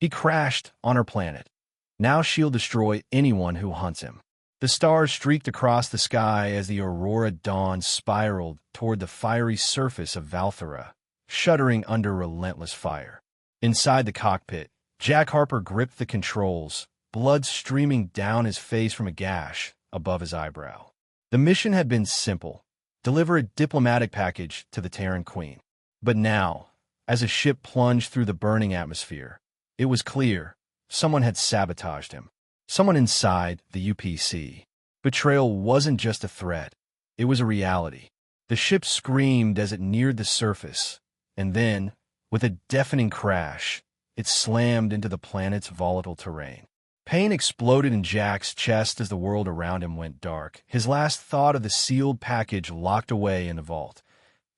He crashed on her planet. Now she'll destroy anyone who hunts him. The stars streaked across the sky as the aurora dawn spiraled toward the fiery surface of Valthara, shuddering under relentless fire. Inside the cockpit, Jack Harper gripped the controls, blood streaming down his face from a gash above his eyebrow. The mission had been simple: deliver a diplomatic package to the Tarynn Queen. But now, as a ship plunged through the burning atmosphere, it was clear someone had sabotaged him. Someone inside the UPC. Betrayal wasn't just a threat, it was a reality. The ship screamed as it neared the surface, and then, with a deafening crash, it slammed into the planet's volatile terrain. Pain exploded in Jack's chest as the world around him went dark, his last thought of the sealed package locked away in the vault,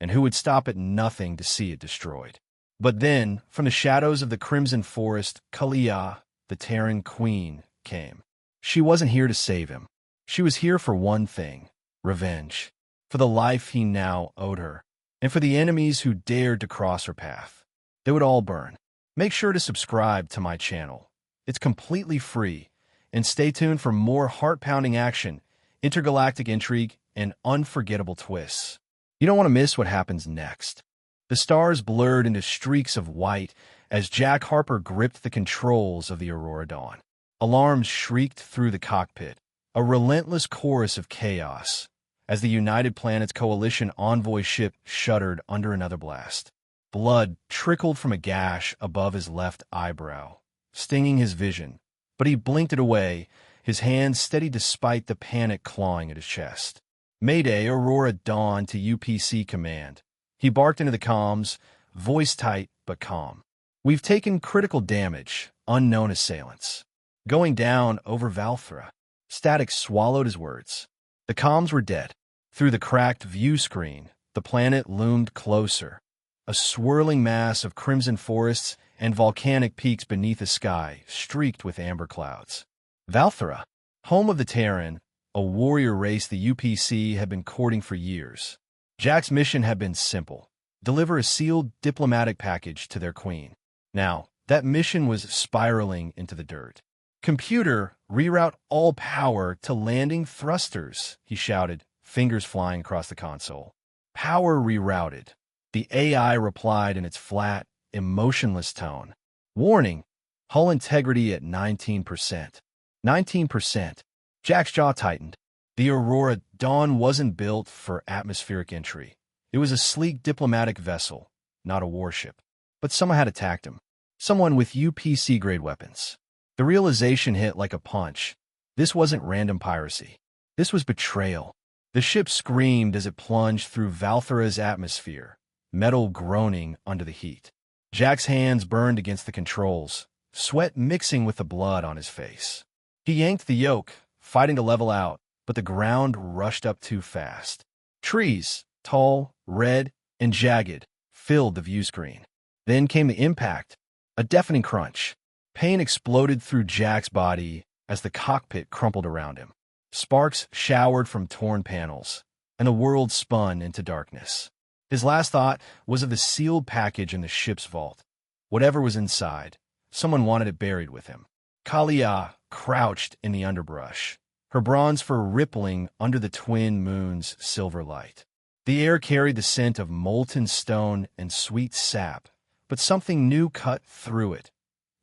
and who would stop at nothing to see it destroyed. But then, from the shadows of the Crimson Forest, Kalia, the Tarynn Queen, came. She wasn't here to save him. She was here for one thing: revenge. For the life he now owed her, and for the enemies who dared to cross her path. They would all burn. Make sure to subscribe to my channel. It's completely free, and stay tuned for more heart-pounding action, intergalactic intrigue, and unforgettable twists. You don't want to miss what happens next. The stars blurred into streaks of white as Jack Harper gripped the controls of the Aurora Dawn. Alarms shrieked through the cockpit, a relentless chorus of chaos, as the United Planets Coalition envoy ship shuddered under another blast. Blood trickled from a gash above his left eyebrow, stinging his vision, but he blinked it away, his hands steady despite the panic clawing at his chest. "Mayday, Aurora Dawn to UPC Command." He barked into the comms, voice tight but calm. "We've taken critical damage, unknown assailants. Going down over Valthara." Static swallowed his words. The comms were dead. Through the cracked view screen, the planet loomed closer, a swirling mass of crimson forests and volcanic peaks beneath a sky streaked with amber clouds. Valthara, home of the Tarynn, a warrior race the UPC had been courting for years. Jack's mission had been simple: deliver a sealed diplomatic package to their queen. Now, that mission was spiraling into the dirt. "Computer, reroute all power to landing thrusters," he shouted, fingers flying across the console. "Power rerouted." The AI replied in its flat, emotionless tone. "Warning, hull integrity at 19%. 19%. Jack's jaw tightened. The Aurora Dawn wasn't built for atmospheric entry. It was a sleek diplomatic vessel, not a warship. But someone had attacked him. Someone with UPC-grade weapons. The realization hit like a punch. This wasn't random piracy. This was betrayal. The ship screamed as it plunged through Valthara's atmosphere, metal groaning under the heat. Jack's hands burned against the controls, sweat mixing with the blood on his face. He yanked the yoke, fighting to level out, but the ground rushed up too fast. Trees, tall, red, and jagged, filled the view screen. Then came the impact, a deafening crunch. Pain exploded through Jack's body as the cockpit crumpled around him. Sparks showered from torn panels, and the world spun into darkness. His last thought was of the sealed package in the ship's vault. Whatever was inside, someone wanted it buried with him. Kalia crouched in the underbrush, her bronze fur rippling under the twin moon's silver light. The air carried the scent of molten stone and sweet sap, but something new cut through it: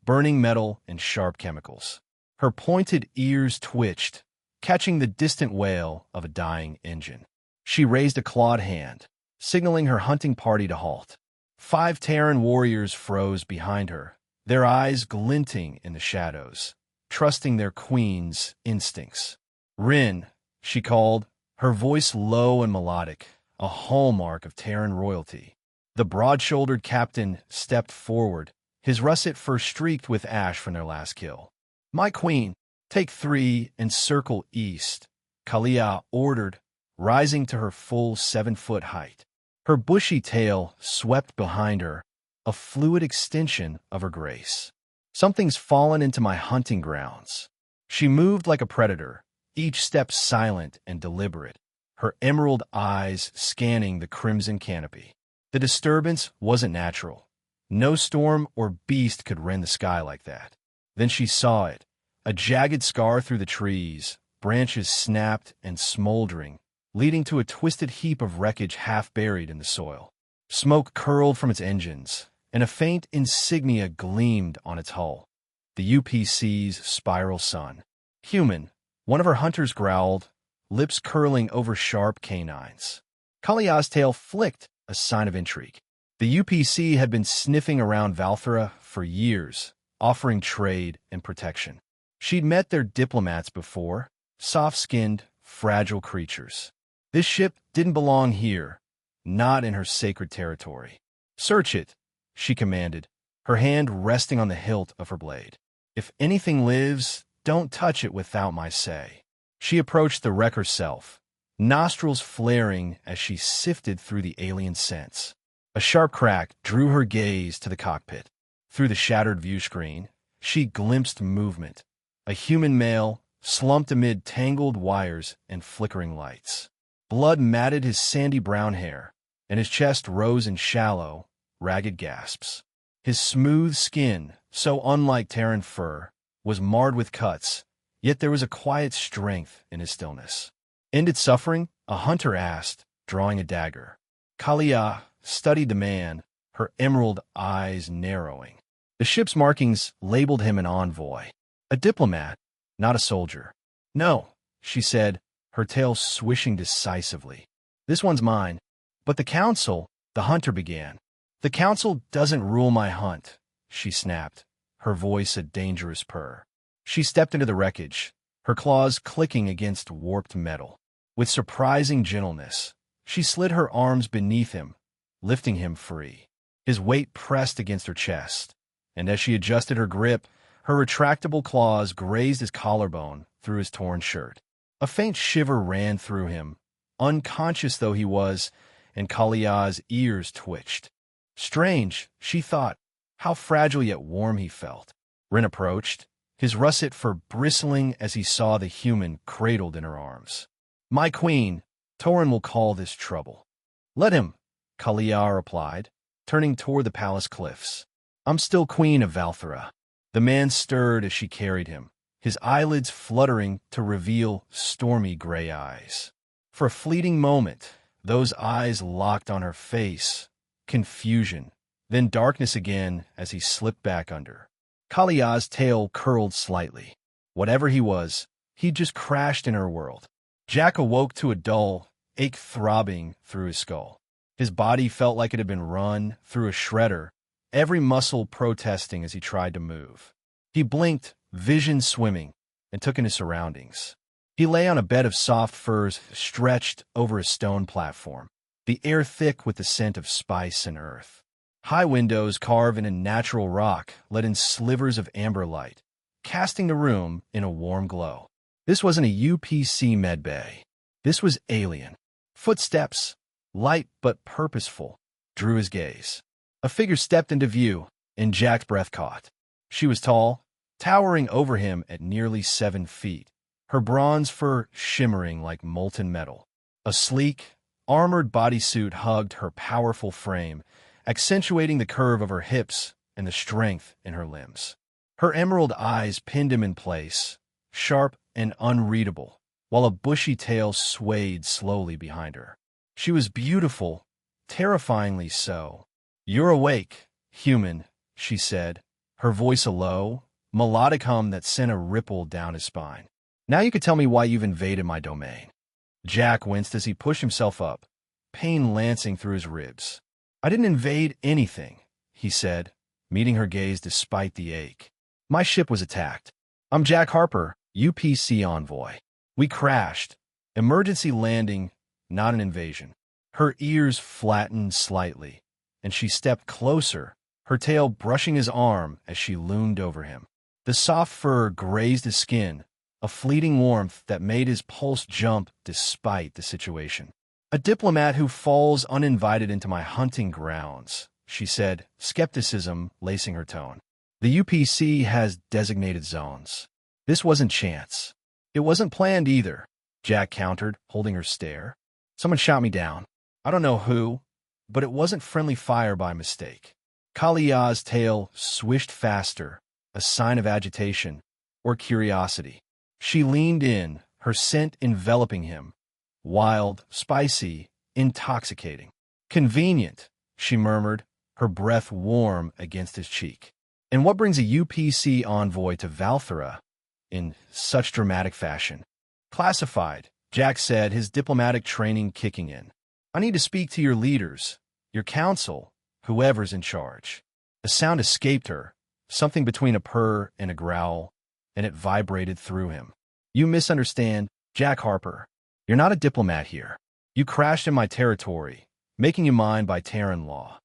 burning metal and sharp chemicals. Her pointed ears twitched, catching the distant wail of a dying engine. She raised a clawed hand, signaling her hunting party to halt. 5 Tarynn warriors froze behind her, their eyes glinting in the shadows, trusting their queen's instincts. "Rin," she called, her voice low and melodic, a hallmark of Tarynn royalty. The broad-shouldered captain stepped forward, his russet fur streaked with ash from their last kill. "My queen, take 3 and circle east," Kalia ordered, rising to her full 7-foot height. Her bushy tail swept behind her, a fluid extension of her grace. "Something's fallen into my hunting grounds." She moved like a predator, each step silent and deliberate, her emerald eyes scanning the crimson canopy. The disturbance wasn't natural. No storm or beast could rend the sky like that. Then she saw it, a jagged scar through the trees, branches snapped and smoldering, leading to a twisted heap of wreckage half buried in the soil. Smoke curled from its engines, and a faint insignia gleamed on its hull. The UPC's spiral sun. Human, one of her hunters growled, lips curling over sharp canines. Kalia's tail flicked, a sign of intrigue. The UPC had been sniffing around Valthara for years, offering trade and protection. She'd met their diplomats before, soft-skinned, fragile creatures. This ship didn't belong here, not in her sacred territory. "Search it," she commanded, her hand resting on the hilt of her blade. "If anything lives, don't touch it without my say." She approached the wreck herself, nostrils flaring as she sifted through the alien scents. A sharp crack drew her gaze to the cockpit. Through the shattered viewscreen, she glimpsed movement. A human male, slumped amid tangled wires and flickering lights. Blood matted his sandy brown hair, and his chest rose in shallow, ragged gasps. His smooth skin, so unlike Tarynn fur, was marred with cuts, yet there was a quiet strength in his stillness. "Ended suffering?" a hunter asked, drawing a dagger. Kalia studied the man, her emerald eyes narrowing. The ship's markings labeled him an envoy. A diplomat, not a soldier. "No," she said, her tail swishing decisively. "This one's mine." "But the council," the hunter began. "The council doesn't rule my hunt," she snapped, her voice a dangerous purr. She stepped into the wreckage, her claws clicking against warped metal. With surprising gentleness, she slid her arms beneath him, lifting him free. His weight pressed against her chest, and as she adjusted her grip, her retractable claws grazed his collarbone through his torn shirt. A faint shiver ran through him, unconscious though he was, and Kalia's ears twitched. Strange, she thought, how fragile yet warm he felt. Rin approached, his russet fur bristling as he saw the human cradled in her arms. "My queen, Tarynn will call this trouble." "Let him," Kalia replied, turning toward the palace cliffs. "I'm still queen of Valthara." The man stirred as she carried him, his eyelids fluttering to reveal stormy gray eyes. For a fleeting moment, those eyes locked on her face, confusion, then darkness again as he slipped back under. Kalia's tail curled slightly. Whatever he was, he'd just crashed in her world. Jack awoke to a dull ache throbbing through his skull. His body felt like it had been run through a shredder, every muscle protesting as he tried to move. He blinked, vision swimming, and took in his surroundings. He lay on a bed of soft furs stretched over a stone platform, the air thick with the scent of spice and earth. High windows carved in a natural rock let in slivers of amber light, casting the room in a warm glow. This wasn't a UPC medbay. This was alien. Footsteps, light but purposeful, drew his gaze. A figure stepped into view, and Jack's breath caught. She was tall, towering over him at nearly 7 feet, her bronze fur shimmering like molten metal. A sleek, armored bodysuit hugged her powerful frame, accentuating the curve of her hips and the strength in her limbs. Her emerald eyes pinned him in place, sharp and unreadable, while a bushy tail swayed slowly behind her. She was beautiful, terrifyingly so. "You're awake, human," she said, her voice a low, melodic hum that sent a ripple down his spine. "Now you can tell me why you've invaded my domain." Jack winced as he pushed himself up, pain lancing through his ribs. "I didn't invade anything," he said, meeting her gaze despite the ache. "My ship was attacked. I'm Jack Harper, UPC envoy. We crashed. Emergency landing, not an invasion." Her ears flattened slightly, and she stepped closer, her tail brushing his arm as she loomed over him. The soft fur grazed his skin, a fleeting warmth that made his pulse jump despite the situation. "A diplomat who falls uninvited into my hunting grounds," she said, skepticism lacing her tone. "The UPC has designated zones. This wasn't chance. It wasn't planned either," Jack countered, holding her stare. "Someone shot me down. I don't know who, but it wasn't friendly fire by mistake." Kalia's tail swished faster, a sign of agitation or curiosity. She leaned in, her scent enveloping him. Wild, spicy, intoxicating. Convenient, she murmured, her breath warm against his cheek. And what brings a UPC envoy to Valthara in such dramatic fashion? Classified, Jack said, his diplomatic training kicking in. I need to speak to your leaders, your council, whoever's in charge. A sound escaped her, something between a purr and a growl, and it vibrated through him. You misunderstand, Jack Harper. You're not a diplomat here. You crashed in my territory, making you mine by Tarynn law.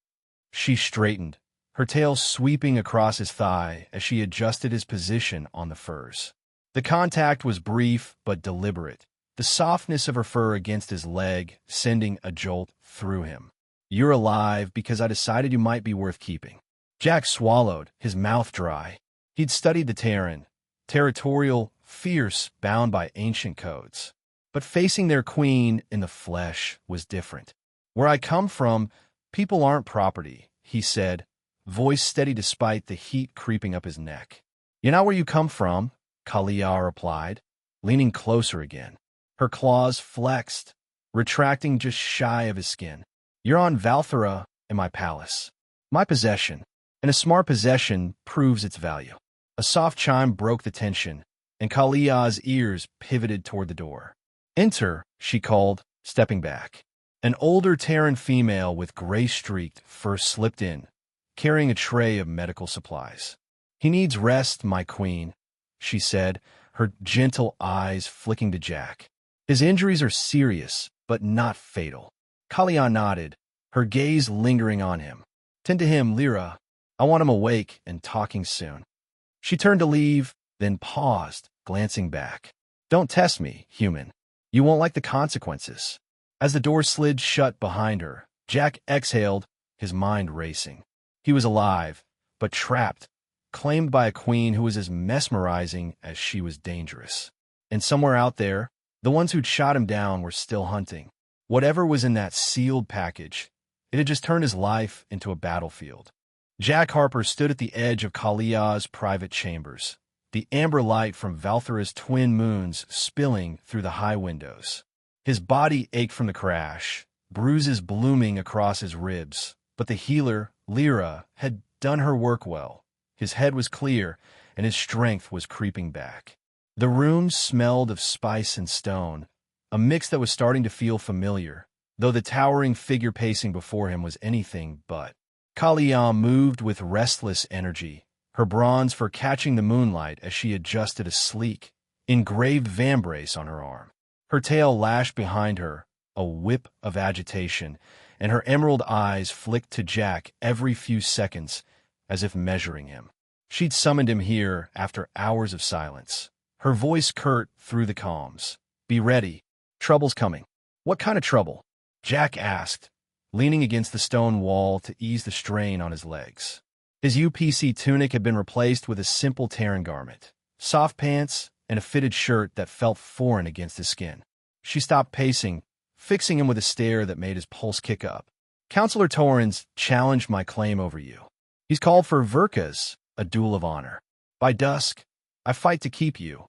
She straightened, her tail sweeping across his thigh as she adjusted his position on the furs. The contact was brief but deliberate, the softness of her fur against his leg sending a jolt through him. You're alive because I decided you might be worth keeping. Jack swallowed, his mouth dry. He'd studied the Tarynn, territorial, fierce, bound by ancient codes. But facing their queen in the flesh was different. Where I come from, people aren't property, he said, voice steady despite the heat creeping up his neck. You're not where you come from, Kalia replied, leaning closer again. Her claws flexed, retracting just shy of his skin. You're on Valthara in my palace. My possession, and a smart possession proves its value. A soft chime broke the tension, and Kalia's ears pivoted toward the door. Enter, she called, stepping back. An older Taryn female with gray-streaked fur slipped in, carrying a tray of medical supplies. He needs rest, my queen, she said, her gentle eyes flicking to Jack. His injuries are serious, but not fatal. Kalia nodded, her gaze lingering on him. Tend to him, Lyra. I want him awake and talking soon. She turned to leave, then paused, glancing back. Don't test me, human. You won't like the consequences. As the door slid shut behind her, Jack exhaled, his mind racing. He was alive, but trapped, claimed by a queen who was as mesmerizing as she was dangerous. And somewhere out there, the ones who'd shot him down were still hunting. Whatever was in that sealed package, it had just turned his life into a battlefield. Jack Harper stood at the edge of Kalia's private chambers, the amber light from Valthara's twin moons spilling through the high windows. His body ached from the crash, bruises blooming across his ribs, but the healer, Lyra, had done her work well. His head was clear, and his strength was creeping back. The room smelled of spice and stone, a mix that was starting to feel familiar, though the towering figure pacing before him was anything but. Kalia moved with restless energy, her bronze fur catching the moonlight as she adjusted a sleek, engraved vambrace on her arm. Her tail lashed behind her, a whip of agitation, and her emerald eyes flicked to Jack every few seconds, as if measuring him. She'd summoned him here after hours of silence. Her voice curt through the calms. Be ready. Trouble's coming. What kind of trouble? Jack asked, leaning against the stone wall to ease the strain on his legs. His UPC tunic had been replaced with a simple Taryn garment, soft pants, and a fitted shirt that felt foreign against his skin. She stopped pacing, fixing him with a stare that made his pulse kick up. Counselor Torrens challenged my claim over you. He's called for Verka's, a duel of honor. By dusk, I fight to keep you,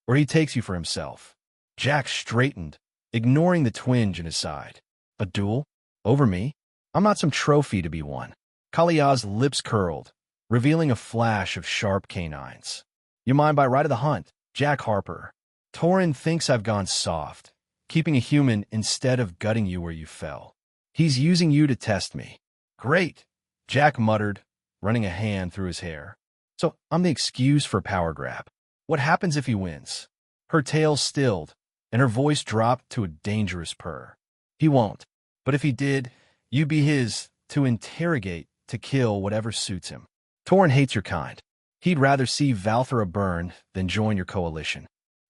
or he takes you for himself. Jack straightened, ignoring the twinge in his side. A duel? Over me? I'm not some trophy to be won. Kalia's lips curled, revealing a flash of sharp canines. You mind by right of the hunt, Jack Harper. Tarynn thinks I've gone soft, keeping a human instead of gutting you where you fell. He's using you to test me. Great, Jack muttered, running a hand through his hair. So I'm the excuse for a power grab. What happens if he wins? Her tail stilled, and her voice dropped to a dangerous purr. He won't. But if he did, you'd be his, to interrogate, to kill, whatever suits him. Tarynn hates your kind. He'd rather see Valthara burn than join your coalition.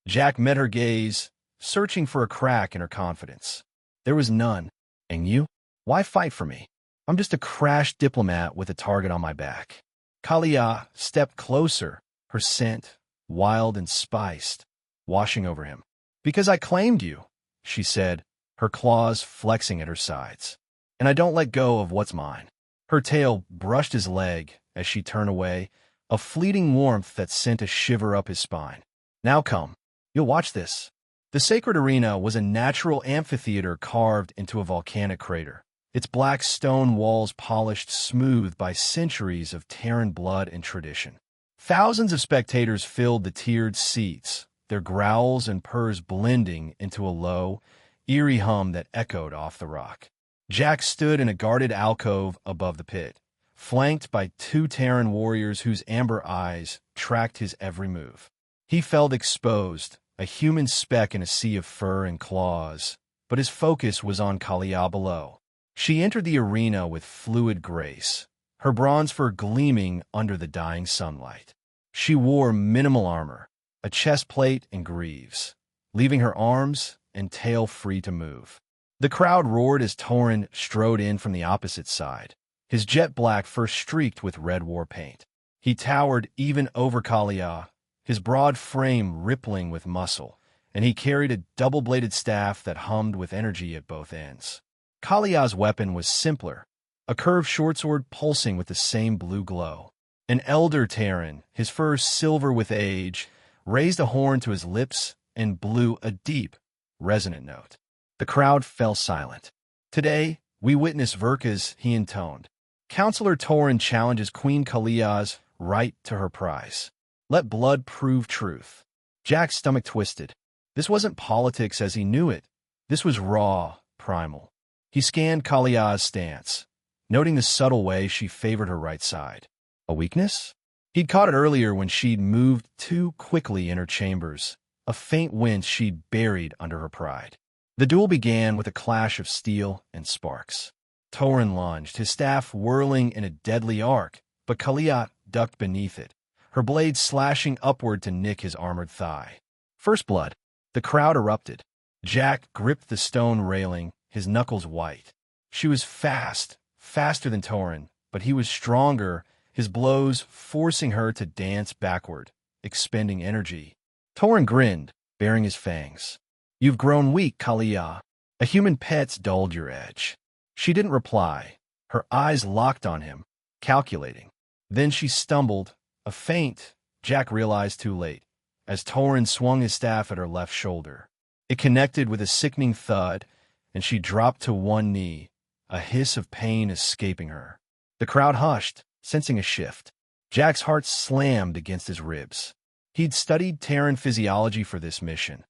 Jack met her gaze, searching for a crack in her confidence. There was none. And you? Why fight for me? I'm just a crashed diplomat with a target on my back. Kalia stepped closer, her scent, wild and spiced, washing over him. Because I claimed you, she said, her claws flexing at her sides. And I don't let go of what's mine. Her tail brushed his leg as she turned away, a fleeting warmth that sent a shiver up his spine. Now come. You'll watch this. The sacred arena was a natural amphitheater carved into a volcanic crater, its black stone walls polished smooth by centuries of Tarynn blood and tradition. Thousands of spectators filled the tiered seats, their growls and purrs blending into a low, eerie hum that echoed off the rock. Jack stood in a guarded alcove above the pit, flanked by two Tarynn warriors whose amber eyes tracked his every move. He felt exposed, a human speck in a sea of fur and claws, but his focus was on Kalia below. She entered the arena with fluid grace, her bronze fur gleaming under the dying sunlight. She wore minimal armor, a chest plate and greaves, leaving her arms and tail free to move. The crowd roared as Tarynn strode in from the opposite side, his jet black fur streaked with red war paint. He towered even over Kalia, his broad frame rippling with muscle, and he carried a double-bladed staff that hummed with energy at both ends. Kalia's weapon was simpler, a curved shortsword pulsing with the same blue glow. An elder Tarynn, his fur silver with age, raised a horn to his lips and blew a deep, resonant note. The crowd fell silent. Today, we witness Verka's, he intoned. Counselor Tarynn challenges Queen Kalia's right to her prize. Let blood prove truth. Jack's stomach twisted. This wasn't politics as he knew it. This was raw, primal. He scanned Kalia's stance, noting the subtle way she favored her right side. A weakness? He'd caught it earlier when she'd moved too quickly in her chambers, a faint wince she'd buried under her pride. The duel began with a clash of steel and sparks. Tarynn lunged, his staff whirling in a deadly arc, but Kalia ducked beneath it, her blade slashing upward to nick his armored thigh. First blood. The crowd erupted. Jack gripped the stone railing, his knuckles white. She was fast, faster than Tarynn, but he was stronger, his blows forcing her to dance backward, expending energy. Tarynn grinned, baring his fangs. You've grown weak, Kalia. A human pet's dulled your edge. She didn't reply, her eyes locked on him, calculating. Then she stumbled, a feint, Jack realized too late, as Tarynn swung his staff at her left shoulder. It connected with a sickening thud, and she dropped to one knee, a hiss of pain escaping her. The crowd hushed, sensing a shift. Jack's heart slammed against his ribs. He'd studied Tarynn physiology for this mission,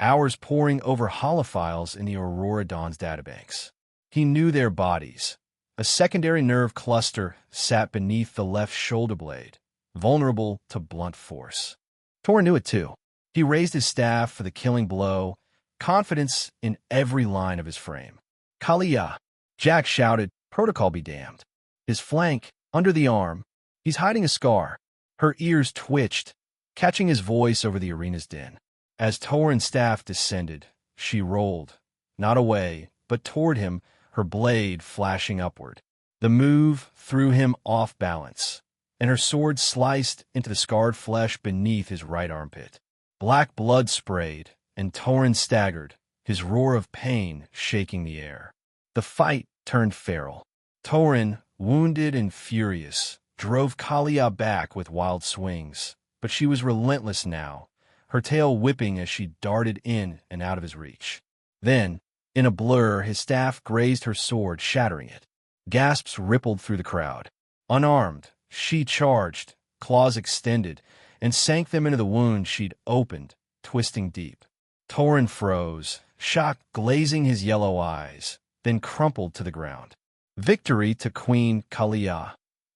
hours poring over holophiles in the Aurora Dawn's databanks. He knew their bodies. A secondary nerve cluster sat beneath the left shoulder blade, vulnerable to blunt force. Tarynn knew it too. He raised his staff for the killing blow, confidence in every line of his frame. Kalia! Jack shouted, protocol be damned. His flank, under the arm, he's hiding a scar. Her ears twitched, catching his voice over the arena's din. As Tarynn's staff descended, she rolled, not away, but toward him, her blade flashing upward. The move threw him off balance, and her sword sliced into the scarred flesh beneath his right armpit. Black blood sprayed, and Tarynn staggered, his roar of pain shaking the air. The fight turned feral. Tarynn, wounded and furious, drove Kalia back with wild swings, but she was relentless now, her tail whipping as she darted in and out of his reach. Then, in a blur, his staff grazed her sword, shattering it. Gasps rippled through the crowd. Unarmed, she charged, claws extended, and sank them into the wound she'd opened, twisting deep. Tarynn froze, shock glazing his yellow eyes, then crumpled to the ground. Victory to Queen Kalia,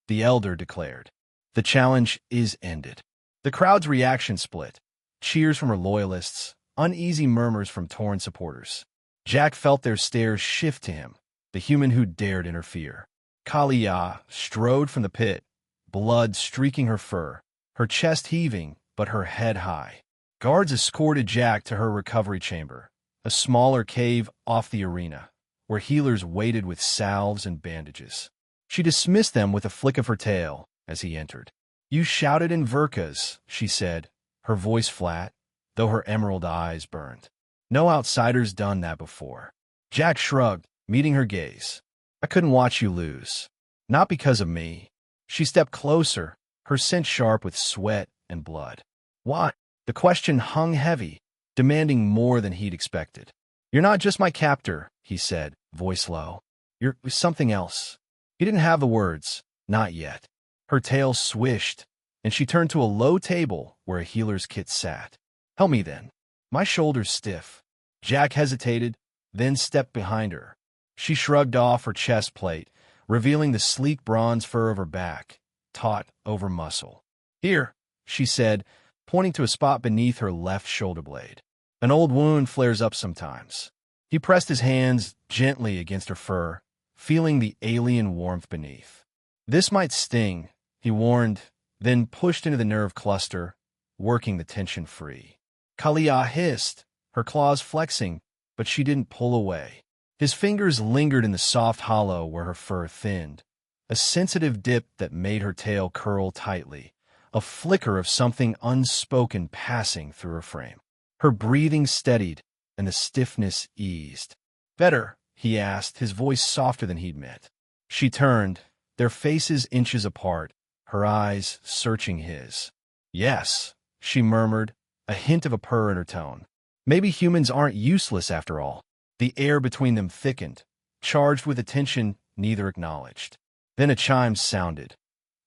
the elder declared. The challenge is ended. The crowd's reaction split. Cheers from her loyalists, uneasy murmurs from Tarynn supporters. Jack felt their stares shift to him, the human who dared interfere. Kalia strode from the pit, blood streaking her fur, her chest heaving, but her head high. Guards escorted Jack to her recovery chamber, a smaller cave off the arena, where healers waited with salves and bandages. She dismissed them with a flick of her tail as he entered. You shouted in Verka's, she said, her voice flat, though her emerald eyes burned. No outsider's done that before. Jack shrugged, meeting her gaze. I couldn't watch you lose. Not because of me. She stepped closer, her scent sharp with sweat and blood. Why? The question hung heavy, demanding more than he'd expected. You're not just my captor, he said, voice low. You're something else. He didn't have the words, not yet. Her tail swished, and she turned to a low table where a healer's kit sat. Help me then. My shoulders stiff. Jack hesitated, then stepped behind her. She shrugged off her chest plate, revealing the sleek bronze fur of her back, taut over muscle. Here, she said, pointing to a spot beneath her left shoulder blade. An old wound flares up sometimes. He pressed his hands gently against her fur, feeling the alien warmth beneath. This might sting, he warned, then pushed into the nerve cluster, working the tension free. Kalia hissed, her claws flexing, but she didn't pull away. His fingers lingered in the soft hollow where her fur thinned, a sensitive dip that made her tail curl tightly, a flicker of something unspoken passing through her frame. Her breathing steadied, and the stiffness eased. Better, he asked, his voice softer than he'd meant. She turned, their faces inches apart, her eyes searching his. Yes, she murmured, a hint of a purr in her tone. Maybe humans aren't useless after all. The air between them thickened, charged with a tension neither acknowledged. Then a chime sounded.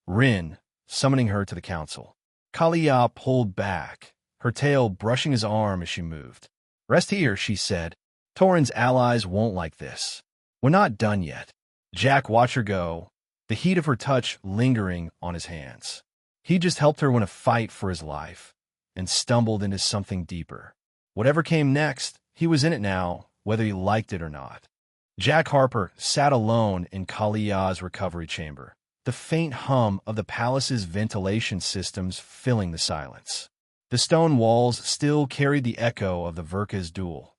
Rin, summoning her to the council. Kalia pulled back, her tail brushing his arm as she moved. Rest here, she said. Tarynn's allies won't like this. We're not done yet. Jack watched her go, the heat of her touch lingering on his hands. He just helped her win a fight for his life, and stumbled into something deeper. Whatever came next, he was in it now, whether he liked it or not. Jack Harper sat alone in Kalia's recovery chamber, the faint hum of the palace's ventilation systems filling the silence. The stone walls still carried the echo of the Verka's duel.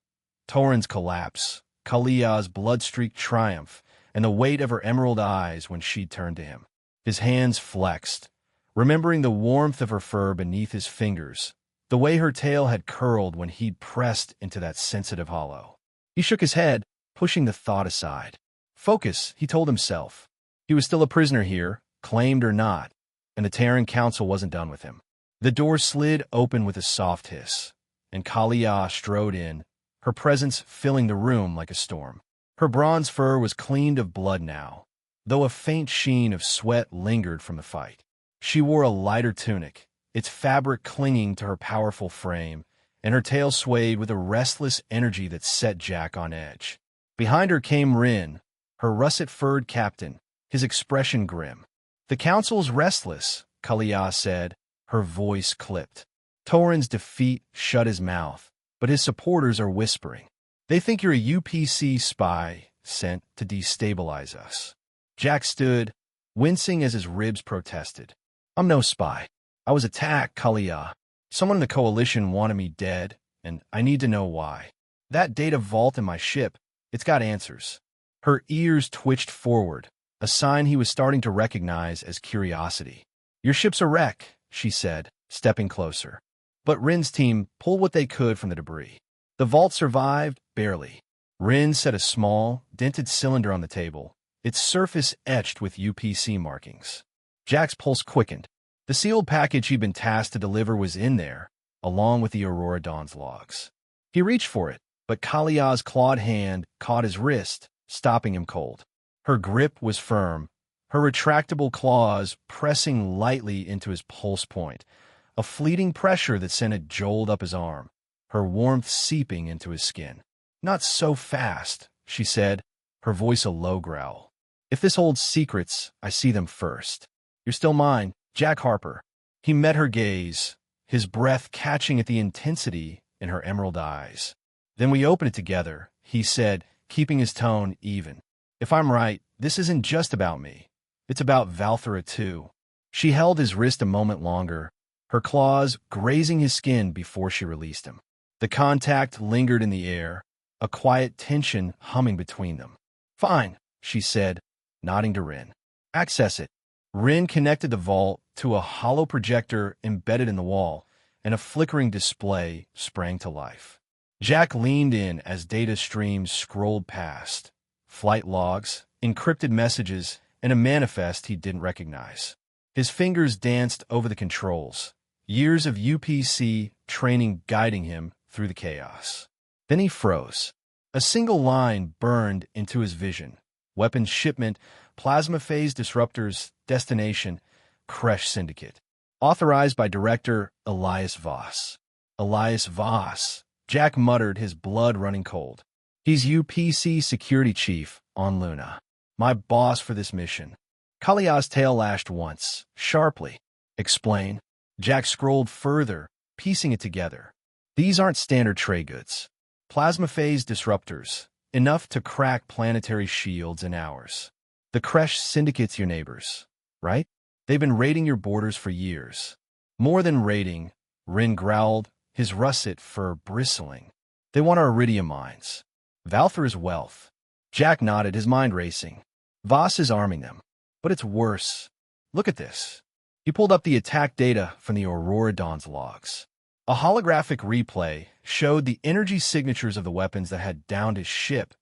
Tarynn's collapse, Kalia's blood-streaked triumph, and the weight of her emerald eyes when she turned to him. His hands flexed, remembering the warmth of her fur beneath his fingers, the way her tail had curled when he'd pressed into that sensitive hollow. He shook his head, pushing the thought aside. Focus, he told himself. He was still a prisoner here, claimed or not, and the Tarynn Council wasn't done with him. The door slid open with a soft hiss, and Kalia strode in, her presence filling the room like a storm. Her bronze fur was cleaned of blood now, though a faint sheen of sweat lingered from the fight. She wore a lighter tunic, its fabric clinging to her powerful frame, and her tail swayed with a restless energy that set Jack on edge. Behind her came Rin, her russet-furred captain, his expression grim. The council's restless, Kalia said, her voice clipped. Tarynn's defeat shut his mouth, but his supporters are whispering. They think you're a UPC spy sent to destabilize us. Jack stood, wincing as his ribs protested. I'm no spy. I was attacked, Kalia. Someone in the coalition wanted me dead, and I need to know why. That data vault in my ship, it's got answers. Her ears twitched forward, a sign he was starting to recognize as curiosity. Your ship's a wreck, she said, stepping closer. But Rin's team pulled what they could from the debris. The vault survived, barely. Rin set a small, dented cylinder on the table, its surface etched with UPC markings. Jack's pulse quickened. The sealed package he'd been tasked to deliver was in there, along with the Aurora Dawn's logs. He reached for it, but Kalia's clawed hand caught his wrist, stopping him cold. Her grip was firm, her retractable claws pressing lightly into his pulse point, a fleeting pressure that sent a jolt up his arm, her warmth seeping into his skin. Not so fast, she said, her voice a low growl. If this holds secrets, I see them first. You're still mine, Jack Harper. He met her gaze, his breath catching at the intensity in her emerald eyes. Then we open it together, he said, keeping his tone even. If I'm right, this isn't just about me. It's about Valthara too. She held his wrist a moment longer, her claws grazing his skin before she released him. The contact lingered in the air, a quiet tension humming between them. Fine, she said, nodding to Rin. Access it. Rin connected the vault to a hollow projector embedded in the wall, and a flickering display sprang to life. Jack leaned in as data streams scrolled past. Flight logs, encrypted messages, and a manifest he didn't recognize. His fingers danced over the controls, years of UPC training guiding him through the chaos. Then he froze. A single line burned into his vision. Weapons shipment, plasma phase disruptors, destination, Kresh Syndicate. Authorized by Director Elias Voss. Elias Voss. Jack muttered, his blood running cold. He's UPC security chief on Luna. My boss for this mission. Kalia's tail lashed once, sharply. Explain. Jack scrolled further, piecing it together. These aren't standard trade goods. Plasma phase disruptors, enough to crack planetary shields in hours. The Kresh Syndicate's your neighbors, right? They've been raiding your borders for years. More than raiding, Rin growled, his russet fur bristling. They want our iridium mines. Valthara's wealth. Jack nodded, his mind racing. Voss is arming them. But it's worse. Look at this. He pulled up the attack data from the Aurora Dawn's logs. A holographic replay showed the energy signatures of the weapons that had downed his ship,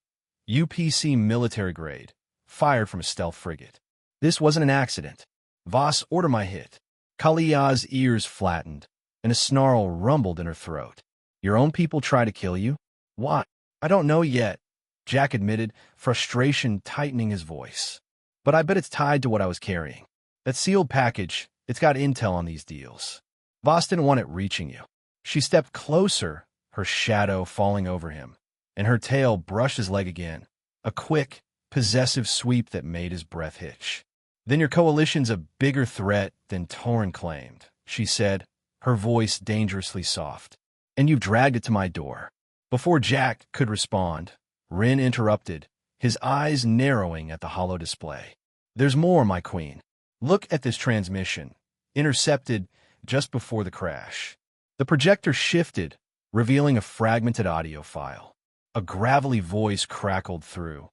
UPC military grade, fired from a stealth frigate. This wasn't an accident. Voss, order my hit. Kalia's ears flattened, and a snarl rumbled in her throat. Your own people try to kill you? Why? I don't know yet, Jack admitted, frustration tightening his voice. But I bet it's tied to what I was carrying. That sealed package, it's got intel on these deals. Voss didn't want it reaching you. She stepped closer, her shadow falling over him, and her tail brushed his leg again, a quick, possessive sweep that made his breath hitch. Then your coalition's a bigger threat than Tarynn claimed, she said, her voice dangerously soft. And you've dragged it to my door. Before Jack could respond, Rin interrupted, his eyes narrowing at the hollow display. There's more, my queen. Look at this transmission, intercepted just before the crash. The projector shifted, revealing a fragmented audio file. A gravelly voice crackled through.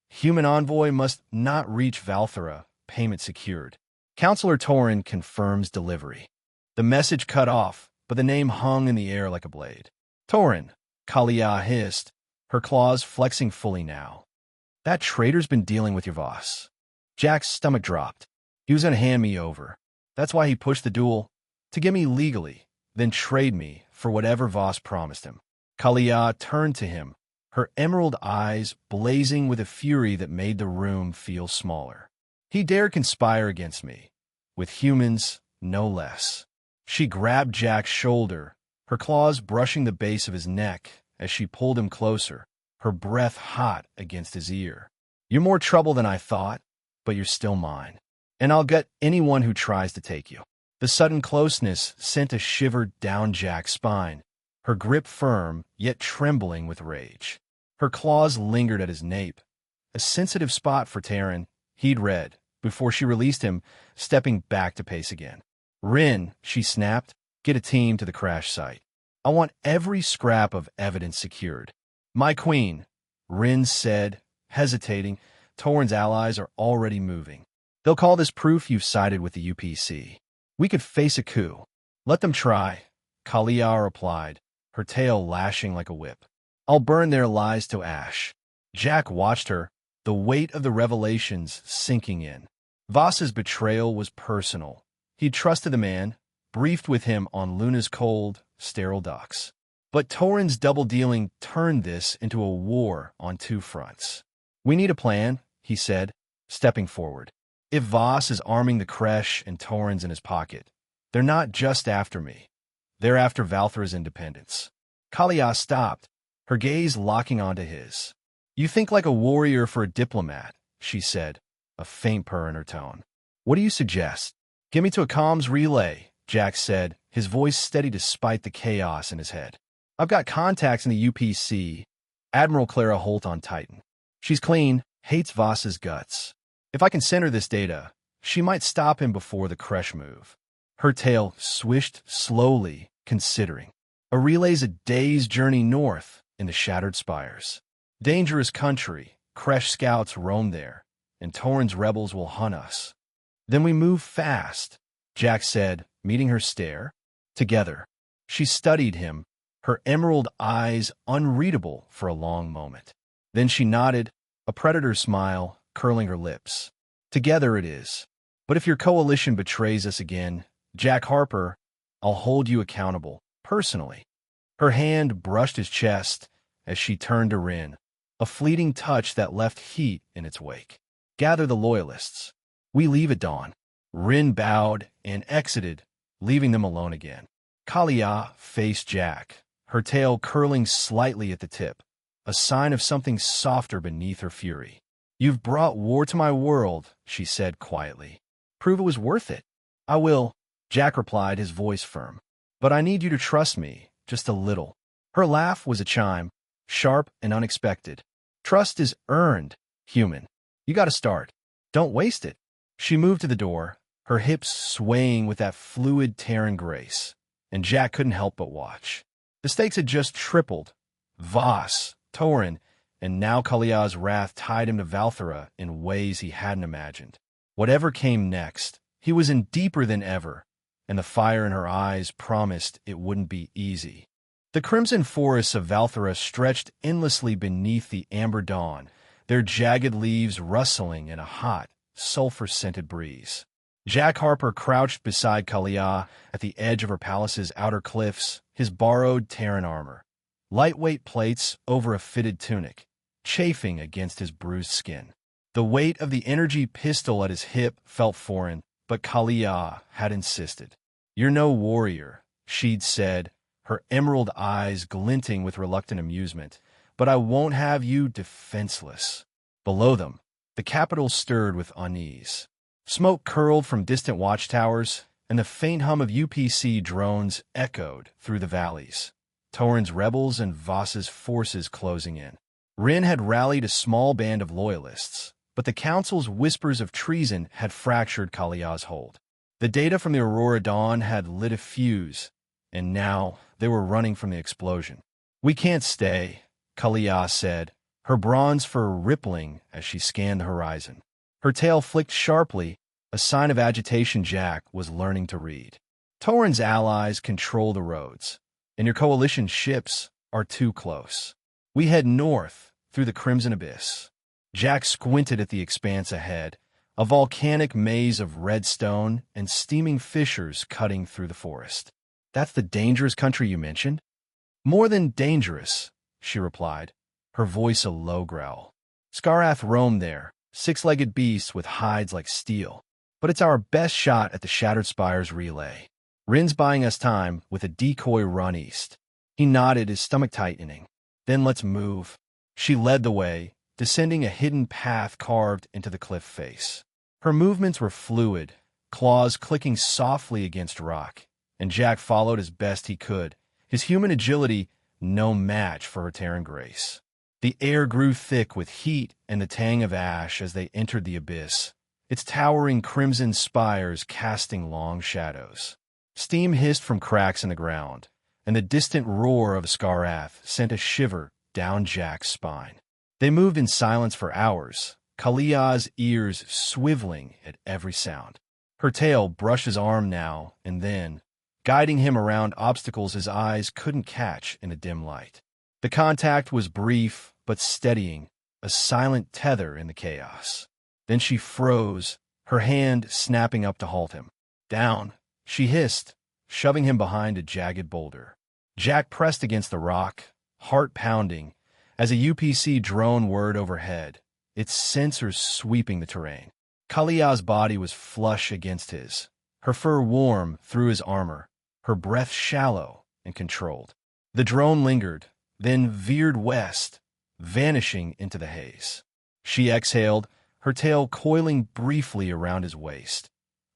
Human envoy must not reach Valthara, payment secured. Counselor Tarynn confirms delivery. The message cut off, but the name hung in the air like a blade. Tarynn, Kalia hissed, her claws flexing fully now. That traitor's been dealing with your Voss. Jack's stomach dropped. He was going to hand me over. That's why he pushed the duel, to get me legally, then trade me for whatever Voss promised him. Kalia turned to him, her emerald eyes blazing with a fury that made the room feel smaller. He dared conspire against me, with humans, no less. She grabbed Jack's shoulder, her claws brushing the base of his neck as she pulled him closer, her breath hot against his ear. You're more trouble than I thought, but you're still mine. And I'll get anyone who tries to take you. The sudden closeness sent a shiver down Jack's spine, her grip firm, yet trembling with rage. Her claws lingered at his nape, a sensitive spot for Tarynn, he'd read, before she released him, stepping back to pace again. Rin, she snapped, get a team to the crash site. I want every scrap of evidence secured. My queen, Rin said, hesitating. Tarynn's allies are already moving. They'll call this proof you've sided with the UPC. We could face a coup. Let them try, Kalia replied, her tail lashing like a whip. I'll burn their lies to ash. Jack watched her, the weight of the revelations sinking in. Voss's betrayal was personal. He'd trusted the man, briefed with him on Luna's cold, sterile docks. But Tarynn's double-dealing turned this into a war on two fronts. We need a plan, he said, stepping forward. If Voss is arming the Kresh and Tarynn's in his pocket, they're not just after me. They're after Valthara's independence. Kalia stopped, her gaze locking onto his. You think like a warrior for a diplomat, she said, a faint purr in her tone. What do you suggest? Get me to a comms relay, Jack said, his voice steady despite the chaos in his head. I've got contacts in the UPC. Admiral Clara Holt on Titan. She's clean, hates Voss's guts. If I can send her this data, she might stop him before the Kresh move. Her tail swished slowly, considering. A relay's a day's journey north in the Shattered Spires. Dangerous country, Kresh scouts roam there, and Tarynn's rebels will hunt us. Then we move fast, Jack said, meeting her stare. Together. She studied him, her emerald eyes unreadable for a long moment. Then she nodded, a predator's smile curling her lips. Together it is. But if your coalition betrays us again, Jack Harper, I'll hold you accountable, personally. Her hand brushed his chest as she turned to Ryn, a fleeting touch that left heat in its wake. Gather the loyalists. We leave at dawn. Ryn bowed and exited, leaving them alone again. Kalia faced Jack, her tail curling slightly at the tip, a sign of something softer beneath her fury. You've brought war to my world, she said quietly. Prove it was worth it. I will, Jack replied, his voice firm. But I need you to trust me, just a little. Her laugh was a chime, sharp and unexpected. Trust is earned, human. You gotta start. Don't waste it. She moved to the door, her hips swaying with that fluid Tarynn grace, and Jack couldn't help but watch. The stakes had just tripled. Voss, Tarynn, and now Kalia's wrath tied him to Valthara in ways he hadn't imagined. Whatever came next, he was in deeper than ever, and the fire in her eyes promised it wouldn't be easy. The crimson forests of Valthara stretched endlessly beneath the amber dawn, their jagged leaves rustling in a hot, sulfur-scented breeze. Jack Harper crouched beside Kalia at the edge of her palace's outer cliffs, his borrowed Tarynn armor, lightweight plates over a fitted tunic, chafing against his bruised skin. The weight of the energy pistol at his hip felt foreign, but Kalia had insisted. You're no warrior, she'd said, her emerald eyes glinting with reluctant amusement, but I won't have you defenseless. Below them, the capital stirred with unease. Smoke curled from distant watchtowers, and the faint hum of UPC drones echoed through the valleys. Tarynn's rebels and Voss's forces closing in. Ryn had rallied a small band of loyalists, but the council's whispers of treason had fractured Kalia's hold. The data from the Aurora Dawn had lit a fuse, and now they were running from the explosion. We can't stay, Kalia said, her bronze fur rippling as she scanned the horizon. Her tail flicked sharply, a sign of agitation Jack was learning to read. Tarynn's allies control the roads, and your coalition ships are too close. We head north through the Crimson Abyss. Jack squinted at the expanse ahead, a volcanic maze of red stone and steaming fissures cutting through the forest. That's the dangerous country you mentioned? More than dangerous, she replied, her voice a low growl. Skarath roamed there, six-legged beasts with hides like steel. But it's our best shot at the Shattered Spires relay. Ryn's buying us time with a decoy run east. He nodded, his stomach tightening. Then let's move. She led the way, descending a hidden path carved into the cliff face. Her movements were fluid, claws clicking softly against rock, and Jack followed as best he could, his human agility no match for her Tarynn grace. The air grew thick with heat and the tang of ash as they entered the abyss, its towering crimson spires casting long shadows. Steam hissed from cracks in the ground, and the distant roar of Skarath sent a shiver down Jack's spine. They moved in silence for hours, Kalia's ears swiveling at every sound. Her tail brushed his arm now and then, guiding him around obstacles his eyes couldn't catch in the dim light. The contact was brief but steadying, a silent tether in the chaos. Then she froze, her hand snapping up to halt him. Down, she hissed, shoving him behind a jagged boulder. Jack pressed against the rock, heart pounding, as a UPC drone whirred overhead, its sensors sweeping the terrain. Kalia's body was flush against his, her fur warm through his armor, her breath shallow and controlled. The drone lingered, then veered west, vanishing into the haze. She exhaled, her tail coiling briefly around his waist,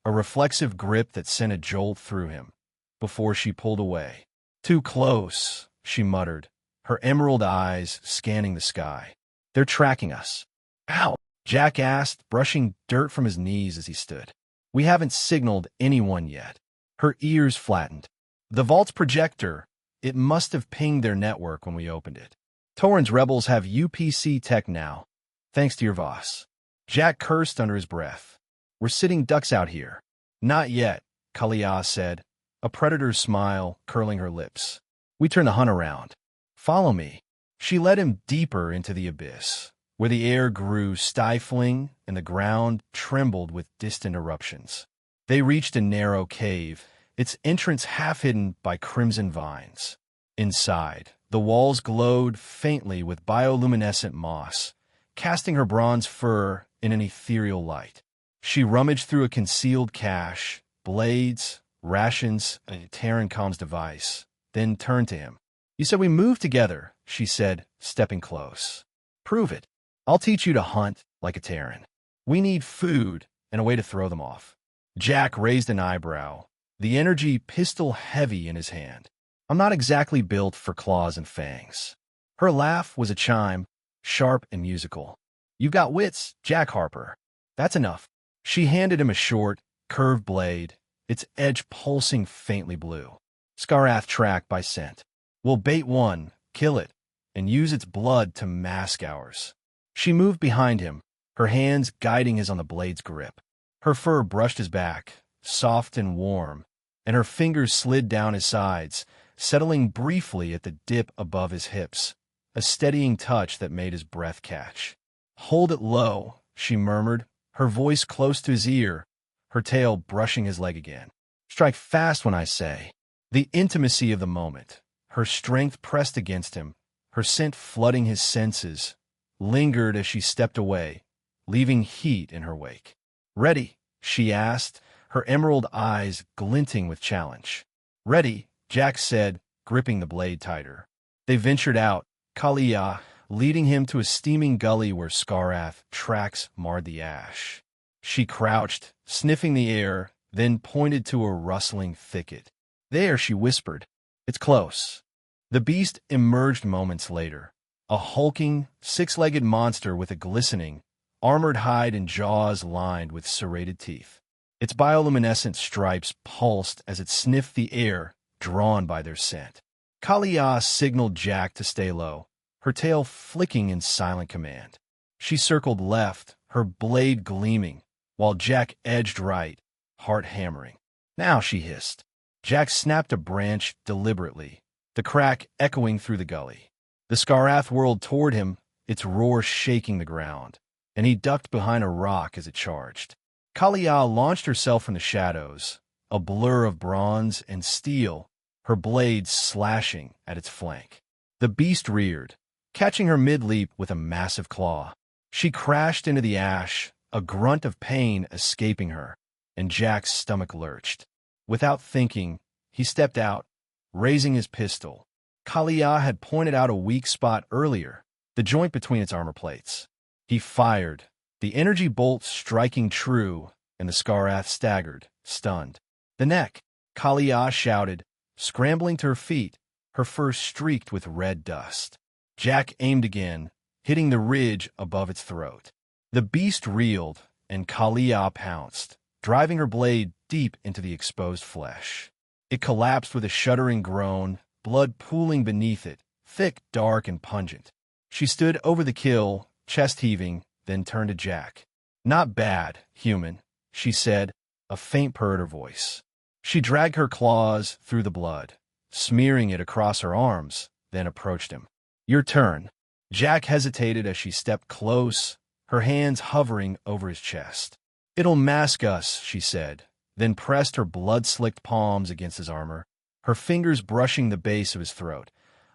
a reflexive grip that sent a jolt through him, before she pulled away. Too close, she muttered, her emerald eyes scanning the sky. They're tracking us. How? Jack asked, brushing dirt from his knees as he stood. We haven't signaled anyone yet. Her ears flattened. The vault's projector, it must have pinged their network when we opened it. Tarynn's rebels have UPC tech now, thanks to your Voss. Jack cursed under his breath. We're sitting ducks out here. Not yet, Kalia said, a predator's smile curling her lips. We turn the hunt around. Follow me. She led him deeper into the abyss, where the air grew stifling and the ground trembled with distant eruptions. They reached a narrow cave, its entrance half hidden by crimson vines. Inside, the walls glowed faintly with bioluminescent moss, casting her bronze fur in an ethereal light. She rummaged through a concealed cache, blades, rations, and a Tarynn comms device, then turned to him. "You said we moved together," she said, stepping close. "Prove it. I'll teach you to hunt like a Tarynn. We need food and a way to throw them off." Jack raised an eyebrow, the energy pistol heavy in his hand. "I'm not exactly built for claws and fangs." Her laugh was a chime, sharp and musical. "You've got wits, Jack Harper. That's enough." She handed him a short, curved blade, its edge pulsing faintly blue. "Skarath tracked by scent. We'll bait one, kill it, and use its blood to mask ours." She moved behind him, her hands guiding his on the blade's grip. Her fur brushed his back, soft and warm, and her fingers slid down his sides, settling briefly at the dip above his hips, a steadying touch that made his breath catch. "Hold it low," she murmured, her voice close to his ear, her tail brushing his leg again. "Strike fast when I say." The intimacy of the moment, her strength pressed against him, her scent flooding his senses, lingered as she stepped away, leaving heat in her wake. "Ready?" she asked, her emerald eyes glinting with challenge. "Ready," Jack said, gripping the blade tighter. They ventured out, Kalia leading him to a steaming gully where Skarath tracks marred the ash. She crouched, sniffing the air, then pointed to a rustling thicket. "There," she whispered. "It's close." The beast emerged moments later, a hulking, six-legged monster with a glistening, armored hide and jaws lined with serrated teeth. Its bioluminescent stripes pulsed as it sniffed the air, drawn by their scent. Kalia signaled Jack to stay low, her tail flicking in silent command. She circled left, her blade gleaming, while Jack edged right, heart hammering. "Now," she hissed. Jack snapped a branch deliberately, the crack echoing through the gully. The Skarath whirled toward him, its roar shaking the ground, and he ducked behind a rock as it charged. Kalia launched herself from the shadows, a blur of bronze and steel, her blades slashing at its flank. The beast reared, catching her mid-leap with a massive claw. She crashed into the ash, a grunt of pain escaping her, and Jack's stomach lurched. Without thinking, he stepped out, raising his pistol. Kalia had pointed out a weak spot earlier, the joint between its armor plates. He fired, the energy bolt striking true, and the Skarath staggered, stunned. "The neck!" Kalia shouted, scrambling to her feet, her fur streaked with red dust. Jack aimed again, hitting the ridge above its throat. The beast reeled, and Kalia pounced, driving her blade deep into the exposed flesh. It collapsed with a shuddering groan, blood pooling beneath it, thick, dark, and pungent. She stood over the kill, chest heaving, then turned to Jack. "Not bad, human," she said, a faint purr in her voice. She dragged her claws through the blood, smearing it across her arms, then approached him. "Your turn." Jack hesitated as she stepped close, her hands hovering over his chest. "It'll mask us," she said, then pressed her blood-slicked palms against his armor, her fingers brushing the base of his throat,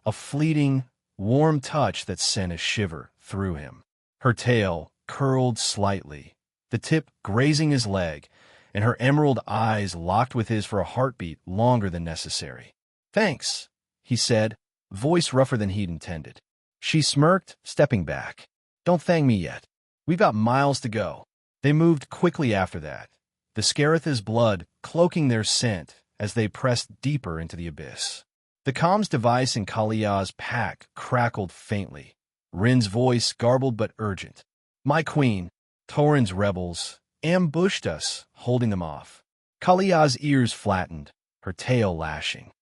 a fleeting, warm touch that sent a shiver through him. Her tail curled slightly, the tip grazing his leg, and her emerald eyes locked with his for a heartbeat longer than necessary. "Thanks," he said, voice rougher than he'd intended. She smirked, stepping back. "Don't thank me yet. We've got miles to go." They moved quickly after that, the Scaratha's blood cloaking their scent as they pressed deeper into the abyss. The comms device in Kalia's pack crackled faintly, Rin's voice garbled but urgent. "My queen, Tarynn's rebels, ambushed us, holding them off." Kalia's ears flattened, her tail lashing.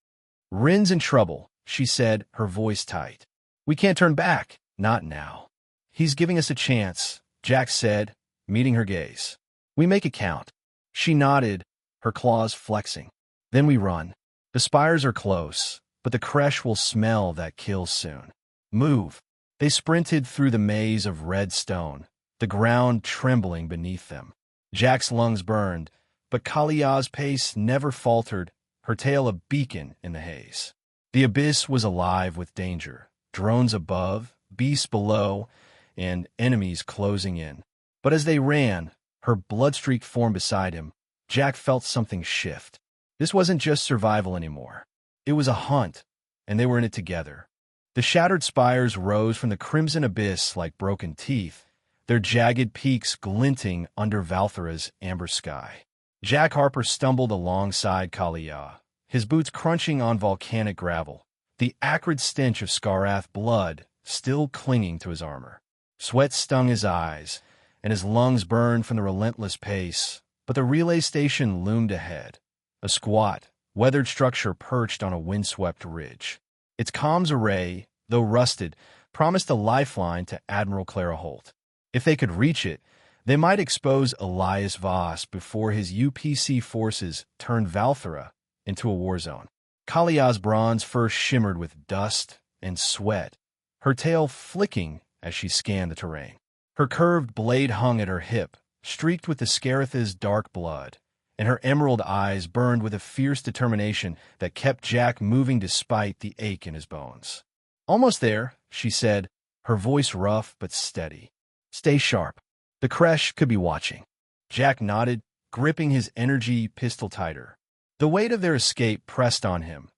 "Rin's in trouble," she said, her voice tight. "We can't turn back, not now." "He's giving us a chance," Jack said, meeting her gaze. "We make it count." She nodded, her claws flexing. "Then we run. The spires are close, but the Kresh will smell that kill soon. Move." They sprinted through the maze of red stone, the ground trembling beneath them. Jack's lungs burned, but Kalia's pace never faltered, her tail a beacon in the haze. The abyss was alive with danger, drones above, beasts below, and enemies closing in. But as they ran, her bloodstreak formed beside him, Jack felt something shift. This wasn't just survival anymore. It was a hunt, and they were in it together. The shattered spires rose from the crimson abyss like broken teeth, their jagged peaks glinting under Valthara's amber sky. Jack Harper stumbled alongside Kalia, his boots crunching on volcanic gravel, the acrid stench of Skarath blood still clinging to his armor. Sweat stung his eyes, and his lungs burned from the relentless pace, but the relay station loomed ahead, a squat, weathered structure perched on a windswept ridge. Its comms array, though rusted, promised a lifeline to Admiral Clara Holt. If they could reach it, they might expose Elias Voss before his UPC forces turned Valthara into a war zone. Kalia's bronze fur shimmered with dust and sweat, her tail flicking as she scanned the terrain. Her curved blade hung at her hip, streaked with the Scaratha's dark blood, and her emerald eyes burned with a fierce determination that kept Jack moving despite the ache in his bones. "Almost there," she said, her voice rough but steady. "Stay sharp." The Kresh could be watching. Jack nodded, gripping his energy pistol tighter. The weight of their escape pressed on him.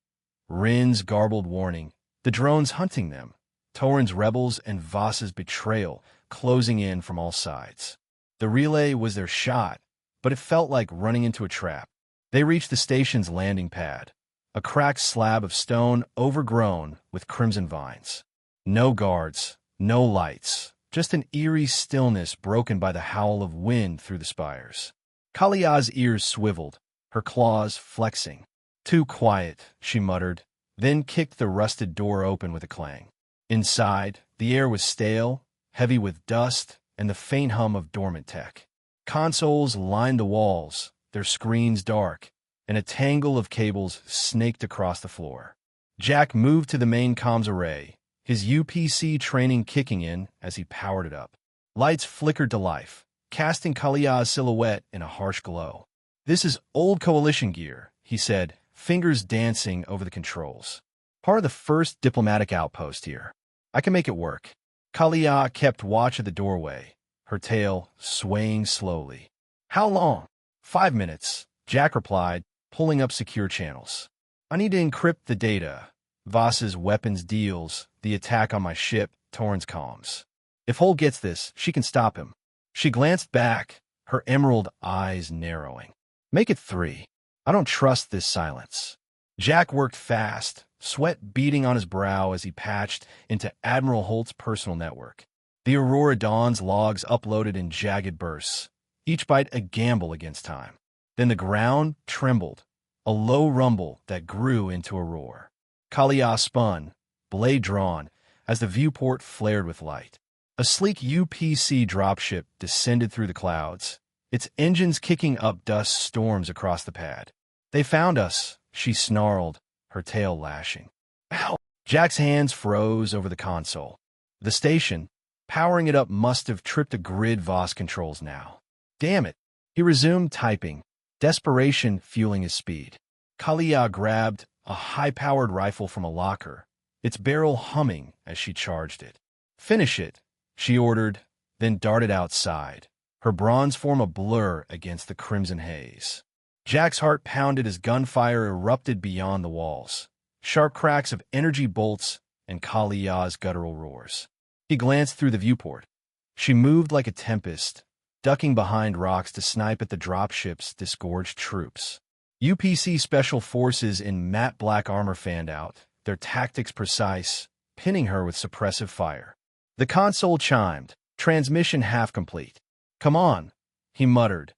Rin's garbled warning, the drones hunting them, Tarynn's rebels and Voss's betrayal closing in from all sides. The relay was their shot, but it felt like running into a trap. They reached the station's landing pad, a cracked slab of stone overgrown with crimson vines. No guards, no lights, just an eerie stillness broken by the howl of wind through the spires. Kalia's ears swiveled, her claws flexing. "Too quiet," she muttered, then kicked the rusted door open with a clang. Inside, the air was stale, heavy with dust and the faint hum of dormant tech. Consoles lined the walls, their screens dark, and a tangle of cables snaked across the floor. Jack moved to the main comms array, his UPC training kicking in as he powered it up. Lights flickered to life, casting Kalia's silhouette in a harsh glow. "This is old Coalition gear," he said, fingers dancing over the controls. "Part of the first diplomatic outpost here. I can make it work." Kalia kept watch at the doorway, her tail swaying slowly. "How long?" "5 minutes," Jack replied, pulling up secure channels. "I need to encrypt the data. Voss's weapons deals, the attack on my ship, Tarynn's comms. If Holt gets this, she can stop him." She glanced back, her emerald eyes narrowing. "Make it 3. I don't trust this silence." Jack worked fast, sweat beading on his brow as he patched into Admiral Holt's personal network. The Aurora Dawn's logs uploaded in jagged bursts, each byte a gamble against time. Then the ground trembled, a low rumble that grew into a roar. Kalia spun, blade drawn, as the viewport flared with light. A sleek UPC dropship descended through the clouds, its engines kicking up dust storms across the pad. "They found us," she snarled, her tail lashing. "Ow!" Jack's hands froze over the console. The station, powering it up, must have tripped a grid Voss controls now. "Damn it!" He resumed typing, desperation fueling his speed. Kalia grabbed a high-powered rifle from a locker, its barrel humming as she charged it. "Finish it," she ordered, then darted outside, her bronze form a blur against the crimson haze. Jack's heart pounded as gunfire erupted beyond the walls, sharp cracks of energy bolts and Kalia's guttural roars. He glanced through the viewport. She moved like a tempest, ducking behind rocks to snipe at the dropship's disgorged troops. UPC special forces in matte black armor fanned out, their tactics precise, pinning her with suppressive fire. The console chimed, transmission half complete. "Come on," he muttered,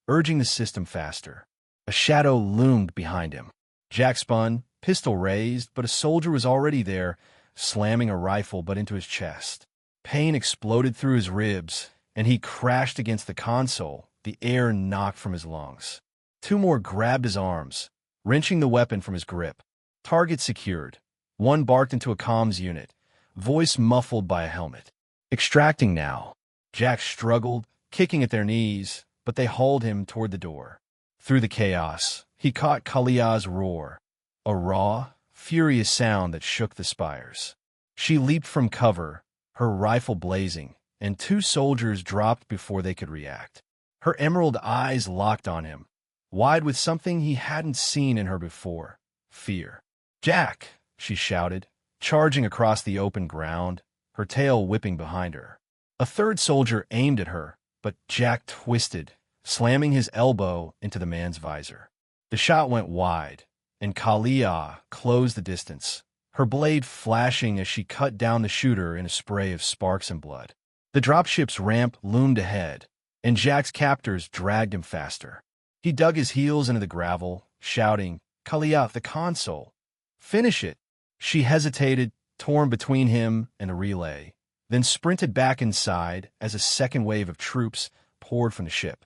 urging the system faster. A shadow loomed behind him. Jack spun, pistol raised, but a soldier was already there, slamming a rifle butt into his chest. Pain exploded through his ribs, and he crashed against the console, the air knocked from his lungs. 2 more grabbed his arms, wrenching the weapon from his grip. Target secured. One barked into a comms unit, voice muffled by a helmet. Extracting now. Jack struggled, kicking at their knees, but they hauled him toward the door. Through the chaos, he caught Kalia's roar, a raw, furious sound that shook the spires. She leaped from cover, her rifle blazing, and 2 soldiers dropped before they could react. Her emerald eyes locked on him, wide with something he hadn't seen in her before: fear. "Jack!" she shouted, charging across the open ground, her tail whipping behind her. A 3rd soldier aimed at her, but Jack twisted, slamming his elbow into the man's visor. The shot went wide, and Kalia closed the distance, her blade flashing as she cut down the shooter in a spray of sparks and blood. The dropship's ramp loomed ahead, and Jack's captors dragged him faster. He dug his heels into the gravel, shouting, "Kalia, the console! Finish it!" She hesitated, torn between him and the relay, then sprinted back inside as a second wave of troops poured from the ship.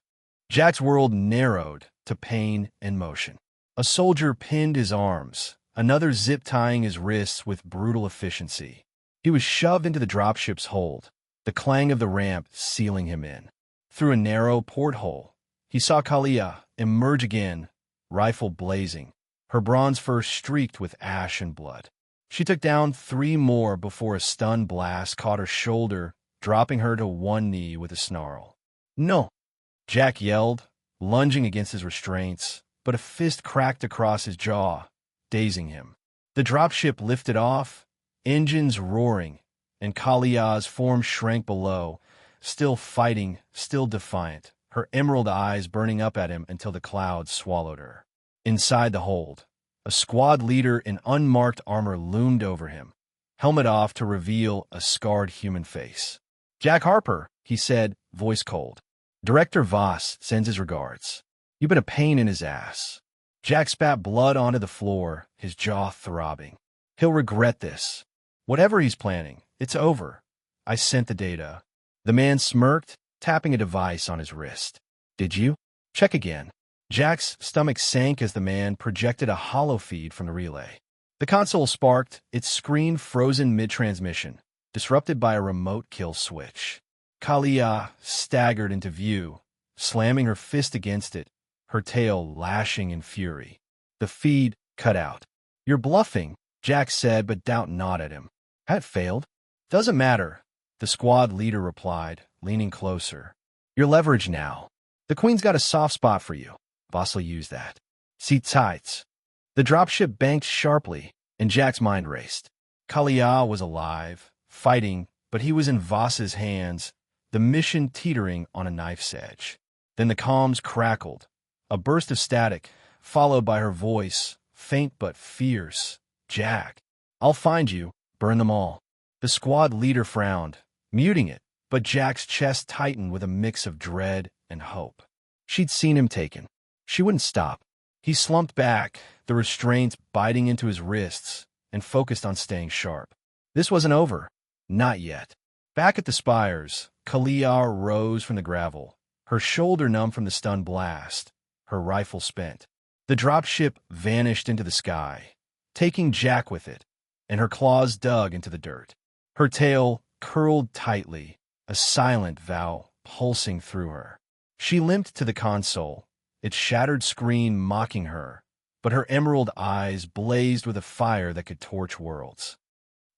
Jack's world narrowed to pain and motion. A soldier pinned his arms, another zip-tying his wrists with brutal efficiency. He was shoved into the dropship's hold, the clang of the ramp sealing him in. Through a narrow porthole, he saw Kalia emerge again, rifle blazing, her bronze fur streaked with ash and blood. She took down 3 more before a stun blast caught her shoulder, dropping her to one knee with a snarl. "No!" Jack yelled, lunging against his restraints, but a fist cracked across his jaw, dazing him. The dropship lifted off, engines roaring, and Kalia's form shrank below, still fighting, still defiant, her emerald eyes burning up at him until the clouds swallowed her. Inside the hold, a squad leader in unmarked armor loomed over him, helmet off to reveal a scarred human face. "Jack Harper," he said, voice cold. "Director Voss sends his regards. You've been a pain in his ass." Jack spat blood onto the floor, his jaw throbbing. "He'll regret this. Whatever he's planning, it's over. I sent the data." The man smirked, tapping a device on his wrist. "Did you? Check again." Jack's stomach sank as the man projected a hollow feed from the relay. The console sparked, its screen frozen mid-transmission, disrupted by a remote kill switch. Kalia staggered into view, slamming her fist against it, her tail lashing in fury. The feed cut out. "You're bluffing," Jack said, but doubt gnawed at him. "That failed." "Doesn't matter," the squad leader replied, leaning closer. "You're leveraged now. The Queen's got a soft spot for you. Boss will use that. Seat tights." The dropship banked sharply, and Jack's mind raced. Kalia was alive, fighting, but he was in Voss's hands, the mission teetering on a knife's edge. Then the comms crackled, a burst of static, followed by her voice, faint but fierce. "Jack, I'll find you, burn them all." The squad leader frowned, muting it, but Jack's chest tightened with a mix of dread and hope. She'd seen him taken. She wouldn't stop. He slumped back, the restraints biting into his wrists, and focused on staying sharp. This wasn't over. Not yet. Back at the spires, Kalia rose from the gravel, her shoulder numb from the stun blast, her rifle spent. The dropship vanished into the sky, taking Jack with it, and her claws dug into the dirt. Her tail curled tightly, a silent vow pulsing through her. She limped to the console, its shattered screen mocking her, but her emerald eyes blazed with a fire that could torch worlds.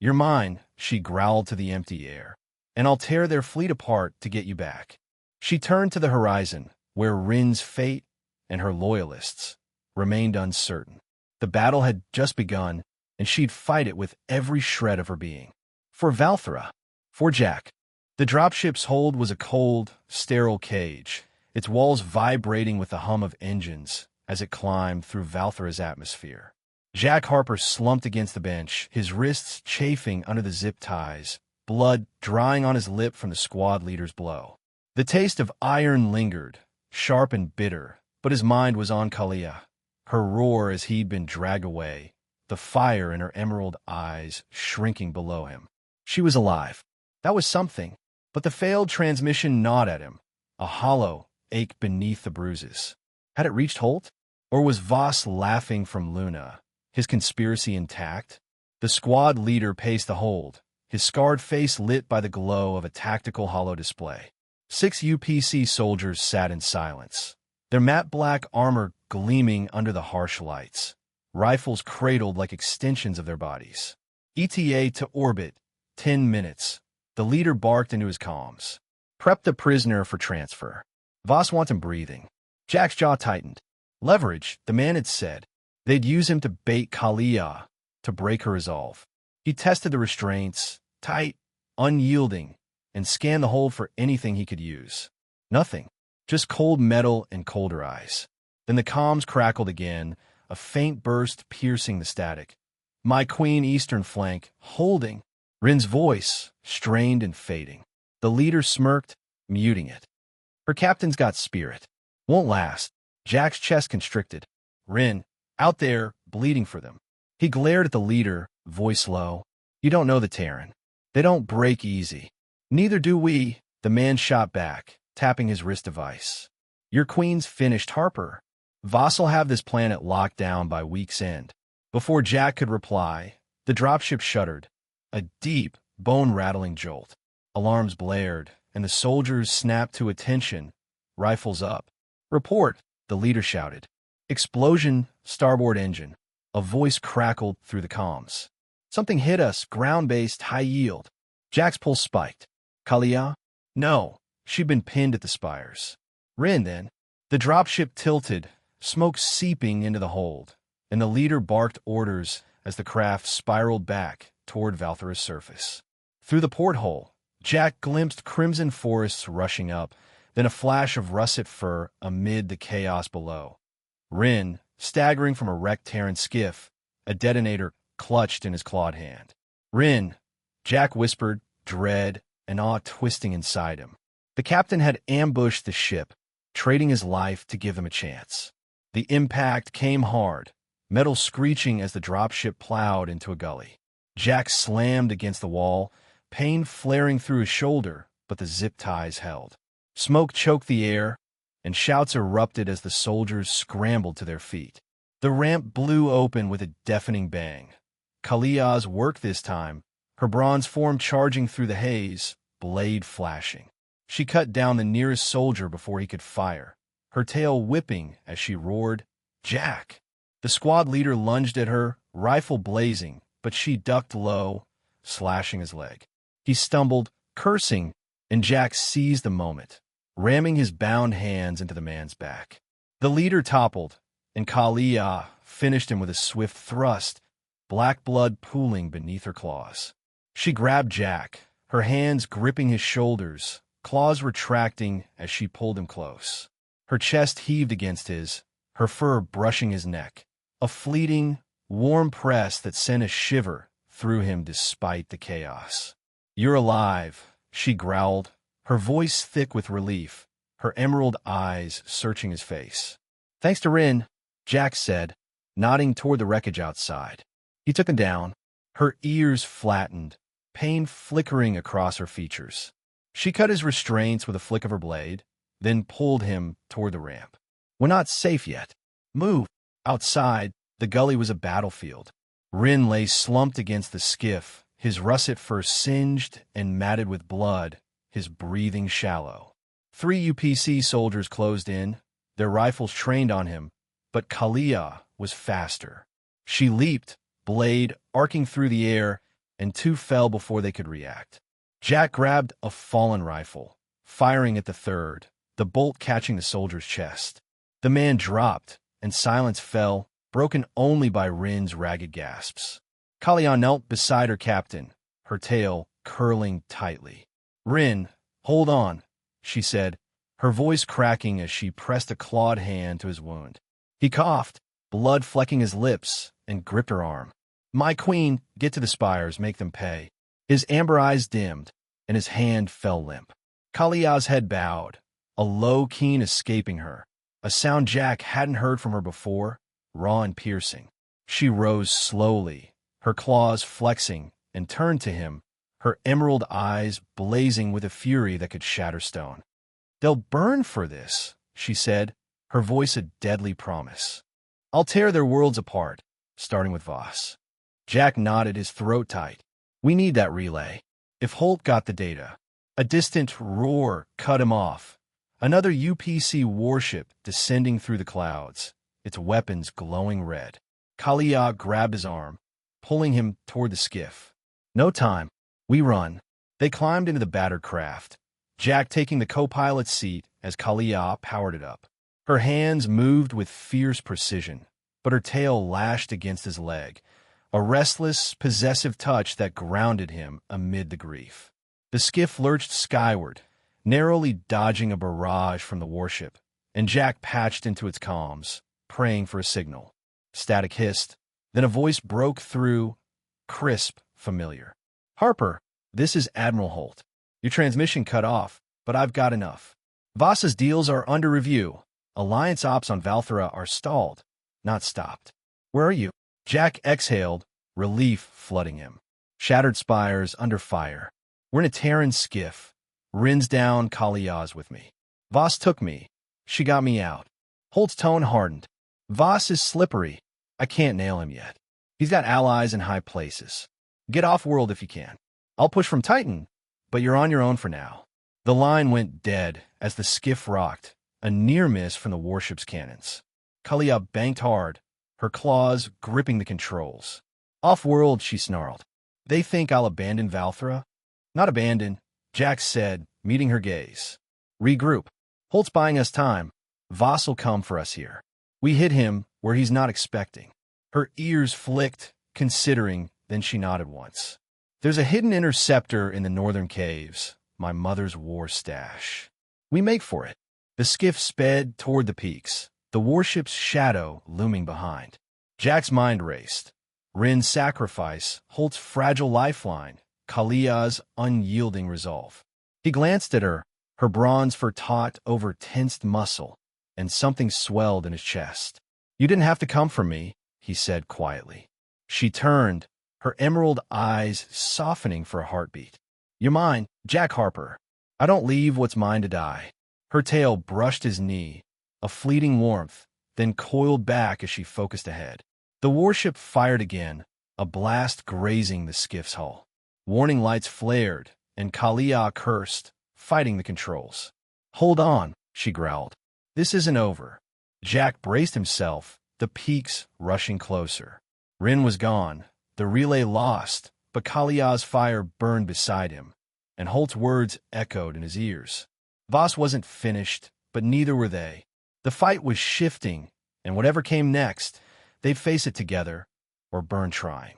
"You're mine," she growled to the empty air, "and I'll tear their fleet apart to get you back." She turned to the horizon, where Rin's fate and her loyalists remained uncertain. The battle had just begun, and she'd fight it with every shred of her being. For Valthara, for Jack. The dropship's hold was a cold, sterile cage, its walls vibrating with the hum of engines as it climbed through Valthara's atmosphere. Jack Harper slumped against the bench, his wrists chafing under the zip ties, blood drying on his lip from the squad leader's blow. The taste of iron lingered, sharp and bitter, but his mind was on Kalia, her roar as he'd been dragged away, the fire in her emerald eyes shrinking below him. She was alive. That was something, but the failed transmission gnawed at him, a hollow ache beneath the bruises. Had it reached Holt? Or was Voss laughing from Luna, his conspiracy intact? The squad leader paced the hold, his scarred face lit by the glow of a tactical holo display. 6 UPC soldiers sat in silence, their matte black armor gleaming under the harsh lights, rifles cradled like extensions of their bodies. ETA to orbit, 10 minutes. The leader barked into his comms. Prep the prisoner for transfer. Voss wants him breathing. Jack's jaw tightened. Leverage, the man had said. They'd use him to bait Kalia, to break her resolve. He tested the restraints, tight, unyielding, and scanned the hold for anything he could use. Nothing. Just cold metal and colder eyes. Then the comms crackled again, a faint burst piercing the static. My queen eastern flank, holding. Rin's voice, strained and fading. The leader smirked, muting it. Her captain's got spirit. Won't last. Jack's chest constricted. Rin, out there, bleeding for them. He glared at the leader, voice low. You don't know the Tarynn. They don't break easy. Neither do we, the man shot back, tapping his wrist device. Your queen's finished, Harper. Voss'll have this planet locked down by week's end. Before Jack could reply, the dropship shuddered. A deep, bone-rattling jolt. Alarms blared, and the soldiers snapped to attention, rifles up. Report, the leader shouted. Explosion, starboard engine. A voice crackled through the comms. Something hit us, ground-based, high yield. Jack's pulse spiked. Kalia? No, she'd been pinned at the spires. Rin, then. The dropship tilted, smoke seeping into the hold, and the leader barked orders as the craft spiraled back toward Valthara's surface. Through the porthole, Jack glimpsed crimson forests rushing up, then a flash of russet fur amid the chaos below. Rin, staggering from a wrecked Tarynn skiff, a detonator clutched in his clawed hand. Rin, Jack whispered, dread and awe twisting inside him. The captain had ambushed the ship, trading his life to give them a chance. The impact came hard, metal screeching as the dropship plowed into a gully. Jack slammed against the wall, pain flaring through his shoulder, but the zip ties held. Smoke choked the air, and shouts erupted as the soldiers scrambled to their feet. The ramp blew open with a deafening bang. Kalia's worked this time, her bronze form charging through the haze, blade flashing. She cut down the nearest soldier before he could fire, her tail whipping as she roared, Jack! The squad leader lunged at her, rifle blazing, but she ducked low, slashing his leg. He stumbled, cursing, and Jack seized the moment, ramming his bound hands into the man's back. The leader toppled, and Kalia finished him with a swift thrust, black blood pooling beneath her claws. She grabbed Jack, her hands gripping his shoulders, claws retracting as she pulled him close. Her chest heaved against his, her fur brushing his neck, a fleeting, warm press that sent a shiver through him despite the chaos. You're alive, she growled, her voice thick with relief, her emerald eyes searching his face. Thanks to Rin, Jack said, nodding toward the wreckage outside. He took them down, her ears flattened, pain flickering across her features. She cut his restraints with a flick of her blade, then pulled him toward the ramp. We're not safe yet. Move. Outside, the gully was a battlefield. Rin lay slumped against the skiff, his russet fur singed and matted with blood, his breathing shallow. 3 UPC soldiers closed in, their rifles trained on him, but Kalia was faster. She leaped, blade arcing through the air, and 2 fell before they could react. Jack grabbed a fallen rifle, firing at the third, the bolt catching the soldier's chest. The man dropped, and silence fell, broken only by Rin's ragged gasps. Kalia knelt beside her captain, her tail curling tightly. Rin, hold on, she said, her voice cracking as she pressed a clawed hand to his wound. He coughed, blood flecking his lips, and gripped her arm. My queen, get to the spires, make them pay. His amber eyes dimmed, and his hand fell limp. Kalia's head bowed, a low keen escaping her, a sound Jack hadn't heard from her before, raw and piercing. She rose slowly, her claws flexing, and turned to him, her emerald eyes blazing with a fury that could shatter stone. They'll burn for this, she said, her voice a deadly promise. I'll tear their worlds apart, starting with Voss. Jack nodded, his throat tight. We need that relay. If Holt got the data. A distant roar cut him off. Another UPC warship descending through the clouds, its weapons glowing red. Kalia grabbed his arm, pulling him toward the skiff. No time. We run. They climbed into the battered craft, Jack taking the co-pilot's seat as Kalia powered it up. Her hands moved with fierce precision, but her tail lashed against his leg, a restless, possessive touch that grounded him amid the grief. The skiff lurched skyward, narrowly dodging a barrage from the warship, and Jack patched into its comms, praying for a signal. Static hissed, then a voice broke through, crisp, familiar. "Harper, this is Admiral Holt. Your transmission cut off, but I've got enough. Voss's deals are under review. Alliance ops on Valthara are stalled, not stopped. Where are you?" Jack exhaled, relief flooding him. "Shattered spires under fire. We're in a Tarynn skiff. Rin's down, Kalia's with me. Voss took me. She got me out." Holt's tone hardened. "Voss is slippery. I can't nail him yet. He's got allies in high places. Get off-world if you can. I'll push from Titan, but you're on your own for now." The line went dead as the skiff rocked, a near miss from the warship's cannons. Kalia banked hard, her claws gripping the controls. "Off-world," she snarled. "They think I'll abandon Valthara?" "Not abandon," Jack said, meeting her gaze. "Regroup. Holt's buying us time. Voss'll come for us here. We hit him where he's not expecting." Her ears flicked, considering, then she nodded once. "There's a hidden interceptor in the northern caves, my mother's war stash. We make for it." The skiff sped toward the peaks, the warship's shadow looming behind. Jack's mind raced. Rin's sacrifice, Holt's fragile lifeline, Kalia's unyielding resolve. He glanced at her, her bronze fur taut over tensed muscle, and something swelled in his chest. "You didn't have to come for me," he said quietly. She turned, her emerald eyes softening for a heartbeat. "You're mine, Jack Harper. I don't leave what's mine to die." Her tail brushed his knee, a fleeting warmth, then coiled back as she focused ahead. The warship fired again, a blast grazing the skiff's hull. Warning lights flared, and Kalia cursed, fighting the controls. "Hold on," she growled. "This isn't over." Jack braced himself, the peaks rushing closer. Rin was gone, the relay lost, but Kalia's fire burned beside him, and Holt's words echoed in his ears. Voss wasn't finished, but neither were they. The fight was shifting, and whatever came next, they'd face it together, or burn trying.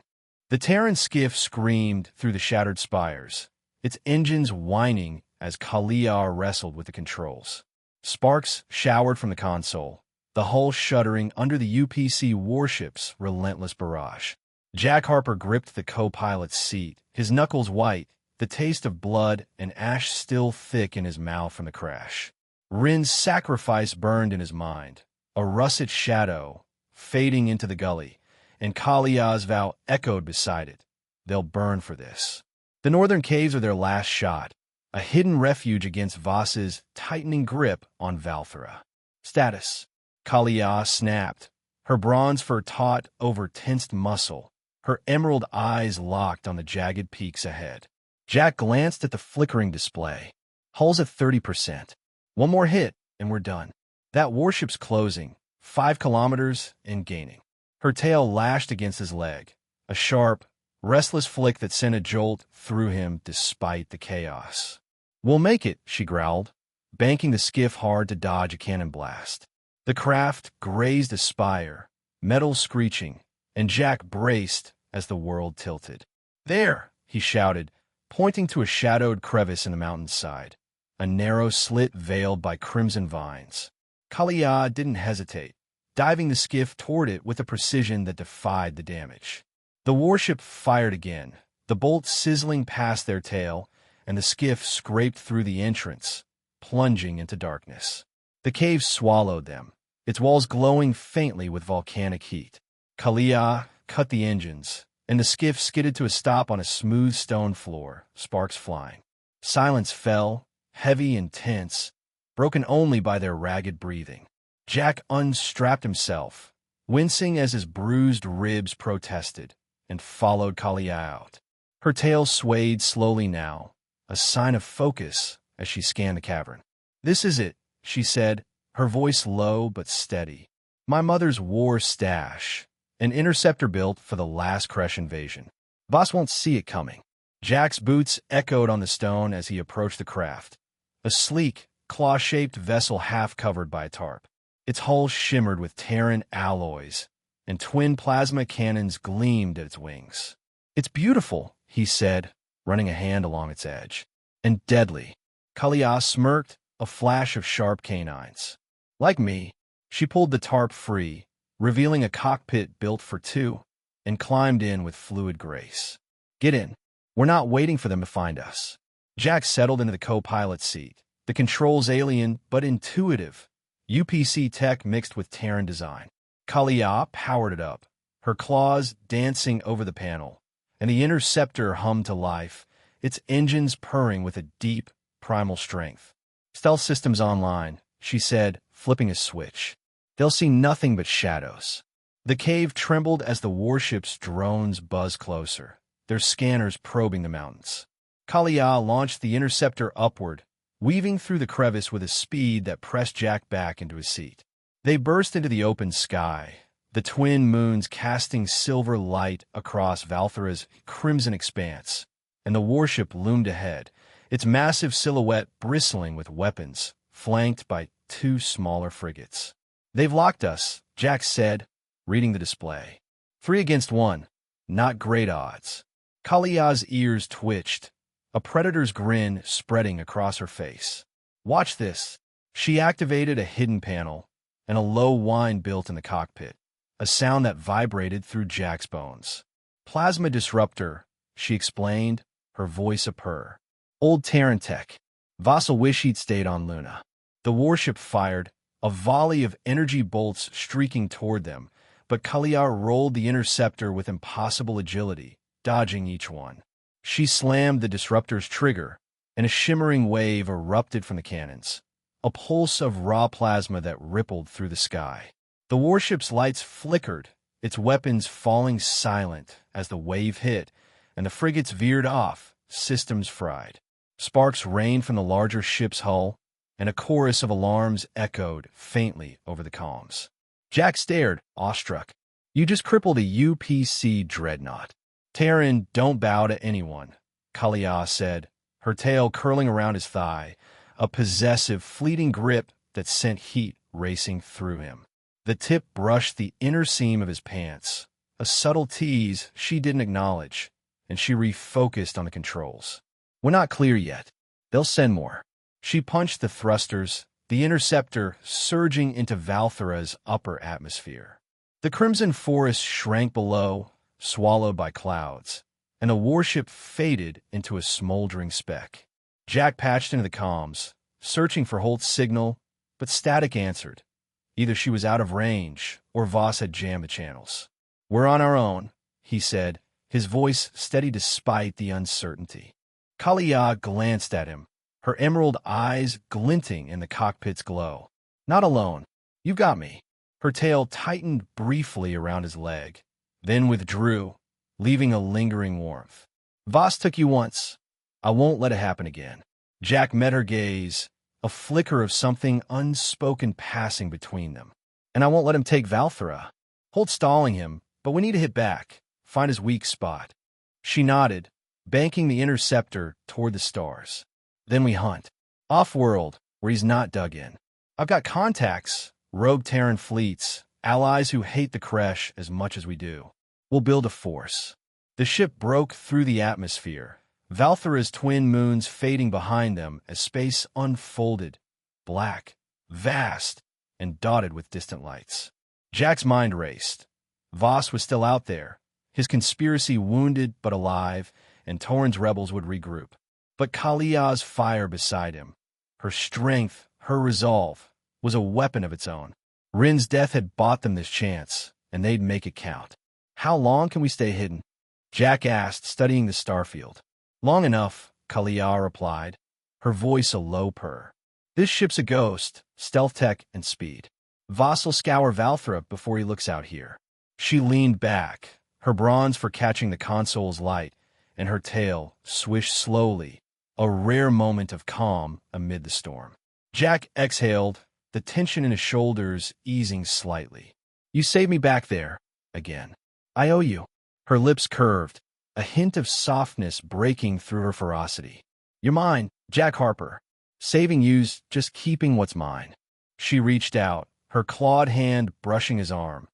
The Tarynn skiff screamed through the shattered spires, its engines whining as Kalia wrestled with the controls. Sparks showered from the console, the hull shuddering under the UPC warship's relentless barrage. Jack Harper gripped the co-pilot's seat, his knuckles white, the taste of blood and ash still thick in his mouth from the crash. Rin's sacrifice burned in his mind, a russet shadow, fading into the gully, and Kalia's vow echoed beside it. They'll burn for this. The northern caves are their last shot, a hidden refuge against Voss's tightening grip on Valthara. Status. Kalia snapped, her bronze fur taut over tensed muscle, her emerald eyes locked on the jagged peaks ahead. Jack glanced at the flickering display. Hull's at 30%. One more hit, and we're done. That warship's closing, 5 kilometers and gaining. Her tail lashed against his leg, a sharp, restless flick that sent a jolt through him despite the chaos. "We'll make it," she growled, banking the skiff hard to dodge a cannon blast. The craft grazed a spire, metal screeching, and Jack braced as the world tilted. "There!" he shouted, pointing to a shadowed crevice in the mountainside, a narrow slit veiled by crimson vines. Kalia didn't hesitate, diving the skiff toward it with a precision that defied the damage. The warship fired again, the bolt sizzling past their tail, and the skiff scraped through the entrance, plunging into darkness. The cave swallowed them, its walls glowing faintly with volcanic heat. Kalia cut the engines, and the skiff skidded to a stop on a smooth stone floor, sparks flying. Silence fell, heavy and tense, broken only by their ragged breathing. Jack unstrapped himself, wincing as his bruised ribs protested, and followed Kalia out. Her tail swayed slowly now, a sign of focus as she scanned the cavern. "This is it," she said, her voice low but steady. "My mother's war stash, an interceptor built for the last Kresh invasion. Voss won't see it coming." Jack's boots echoed on the stone as he approached the craft, a sleek, claw-shaped vessel half covered by a tarp. Its hull shimmered with Tarynn alloys, and twin plasma cannons gleamed at its wings. "It's beautiful," he said, running a hand along its edge. "And deadly." Kalia smirked, a flash of sharp canines. "Like me." She pulled the tarp free, revealing a cockpit built for two, and climbed in with fluid grace. "Get in. We're not waiting for them to find us." Jack settled into the co-pilot seat, the controls alien but intuitive, UPC tech mixed with Tarynn design. Kalia powered it up, her claws dancing over the panel, and the interceptor hummed to life, its engines purring with a deep, primal strength. "Stealth systems online," she said, flipping a switch. "They'll see nothing but shadows." The cave trembled as the warship's drones buzzed closer, their scanners probing the mountains. Kalia launched the interceptor upward, weaving through the crevice with a speed that pressed Jack back into his seat. They burst into the open sky, the twin moons casting silver light across Valthara's crimson expanse, and the warship loomed ahead, its massive silhouette bristling with weapons, flanked by two smaller frigates. "They've locked us," Jack said, reading the display. 3 against 1. Not great odds. Kalia's ears twitched, a predator's grin spreading across her face. "Watch this." She activated a hidden panel, and a low whine built in the cockpit, a sound that vibrated through Jack's bones. "Plasma disruptor," she explained, her voice a purr. "Old Tarynn tech. Voss'll wish he'd stayed on Luna." The warship fired, a volley of energy bolts streaking toward them, but Kalia rolled the interceptor with impossible agility, dodging each one. She slammed the disruptor's trigger, and a shimmering wave erupted from the cannons, a pulse of raw plasma that rippled through the sky. The warship's lights flickered, its weapons falling silent as the wave hit, and the frigates veered off, systems fried. Sparks rained from the larger ship's hull, and a chorus of alarms echoed faintly over the comms. Jack stared, awestruck. "You just crippled a UPC dreadnought." "Tarynn, don't bow to anyone," Kalia said, her tail curling around his thigh, a possessive, fleeting grip that sent heat racing through him. The tip brushed the inner seam of his pants, a subtle tease she didn't acknowledge, and she refocused on the controls. "We're not clear yet. They'll send more." She punched the thrusters, the interceptor surging into Valthara's upper atmosphere. The crimson forest shrank below, swallowed by clouds, and the warship faded into a smoldering speck. Jack patched into the comms, searching for Holt's signal, but static answered. Either she was out of range, or Voss had jammed the channels. "We're on our own," he said, his voice steady despite the uncertainty. Kalia glanced at him, her emerald eyes glinting in the cockpit's glow. "Not alone. You've got me." Her tail tightened briefly around his leg, then withdrew, leaving a lingering warmth. "Voss took you once. I won't let it happen again." Jack met her gaze, a flicker of something unspoken passing between them. "And I won't let him take Valthara. Holt's stalling him, but we need to hit back, find his weak spot." She nodded, banking the interceptor toward the stars. "Then we hunt. Off-world, where he's not dug in. I've got contacts, rogue Tarynn fleets, allies who hate the Kresh as much as we do. We'll build a force." The ship broke through the atmosphere, Valthara's twin moons fading behind them as space unfolded, black, vast, and dotted with distant lights. Jack's mind raced. Voss was still out there, his conspiracy wounded but alive, and Torrens rebels would regroup. But Kalia's fire beside him, her strength, her resolve, was a weapon of its own. Rin's death had bought them this chance, and they'd make it count. "How long can we stay hidden?" Jack asked, studying the starfield. "Long enough," Kalia replied, her voice a low purr. "This ship's a ghost, stealth tech and speed. Voss will scour Valthara before he looks out here." She leaned back, her bronze for catching the console's light, and her tail swished slowly, a rare moment of calm amid the storm. Jack exhaled, the tension in his shoulders easing slightly. "You saved me back there, again. I owe you." Her lips curved, a hint of softness breaking through her ferocity. "You're mine, Jack Harper. Saving you's just keeping what's mine." She reached out, her clawed hand brushing his arm,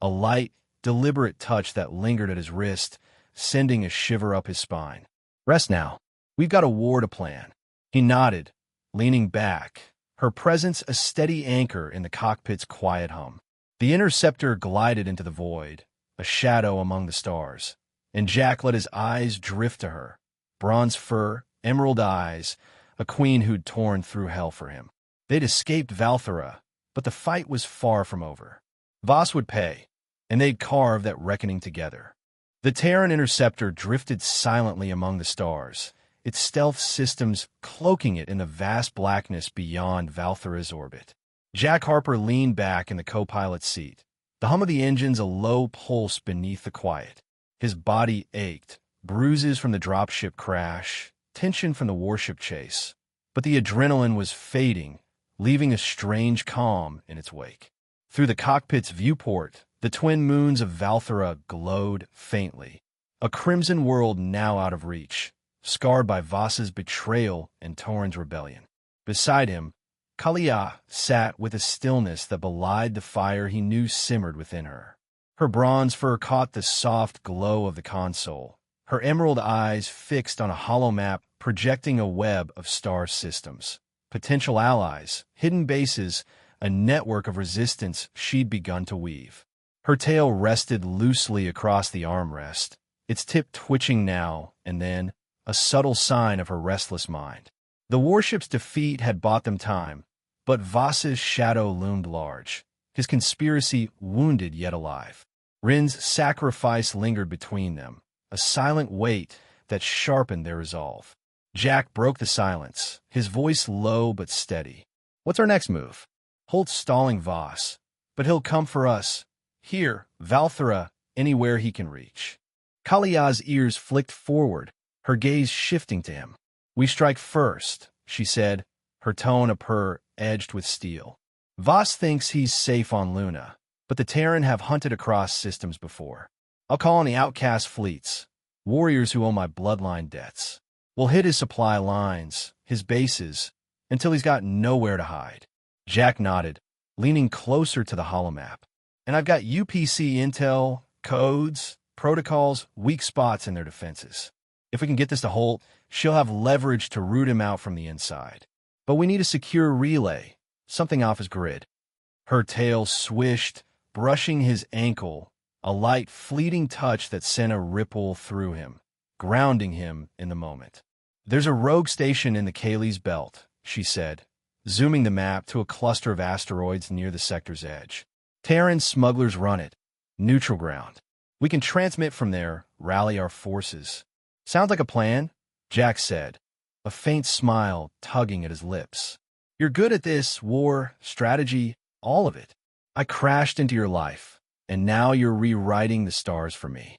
a light, deliberate touch that lingered at his wrist, sending a shiver up his spine. "Rest now. We've got a war to plan." He nodded, leaning back, her presence a steady anchor in the cockpit's quiet hum. The interceptor glided into the void, a shadow among the stars, and Jack let his eyes drift to her. Bronze fur, emerald eyes, a queen who'd torn through hell for him. They'd escaped Valthara, but the fight was far from over. Voss would pay, and they'd carve that reckoning together. The Tarynn interceptor drifted silently among the stars, its stealth systems cloaking it in the vast blackness beyond Valthara's orbit. Jack Harper leaned back in the co-pilot's seat, the hum of the engines a low pulse beneath the quiet. His body ached, bruises from the dropship crash, tension from the warship chase. But the adrenaline was fading, leaving a strange calm in its wake. Through the cockpit's viewport, the twin moons of Valthara glowed faintly, a crimson world now out of reach, scarred by Voss's betrayal and Taryn's rebellion. Beside him, Kalia sat with a stillness that belied the fire he knew simmered within her. Her bronze fur caught the soft glow of the console, her emerald eyes fixed on a hollow map projecting a web of star systems, potential allies, hidden bases, a network of resistance she'd begun to weave. Her tail rested loosely across the armrest, its tip twitching now and then, a subtle sign of her restless mind. The warship's defeat had bought them time, but Voss's shadow loomed large, his conspiracy wounded yet alive. Rin's sacrifice lingered between them, a silent weight that sharpened their resolve. Jack broke the silence, his voice low but steady. "What's our next move?" "Holt's stalling Voss, but he'll come for us. Here, Valthara, anywhere he can reach." Kalia's ears flicked forward, her gaze shifting to him. "We strike first," she said, her tone a purr edged with steel. "Voss thinks he's safe on Luna, but the Tarynn have hunted across systems before. I'll call on the outcast fleets, warriors who owe my bloodline debts. We'll hit his supply lines, his bases, until he's got nowhere to hide." Jack nodded, leaning closer to the holomap. "And I've got UPC intel, codes, protocols, weak spots in their defenses. If we can get this to Holt, she'll have leverage to root him out from the inside. But we need a secure relay, something off his grid." Her tail swished, brushing his ankle, a light, fleeting touch that sent a ripple through him, grounding him in the moment. "There's a rogue station in the Kaylee's belt," she said, zooming the map to a cluster of asteroids near the sector's edge. "Taryn smugglers run it. Neutral ground. We can transmit from there, rally our forces." "Sounds like a plan," Jack said, a faint smile tugging at his lips. "You're good at this, war, strategy, all of it. I crashed into your life, and now you're rewriting the stars for me."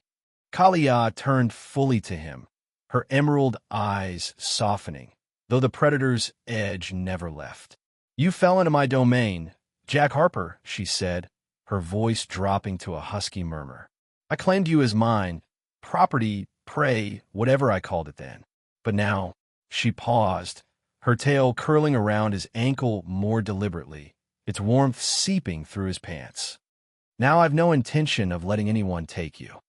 Kalia turned fully to him, her emerald eyes softening, though the predator's edge never left. "You fell into my domain, Jack Harper," she said, her voice dropping to a husky murmur. "I claimed you as mine, property, prey, whatever I called it then. But now," she paused, her tail curling around his ankle more deliberately, its warmth seeping through his pants. "Now I've no intention of letting anyone take you."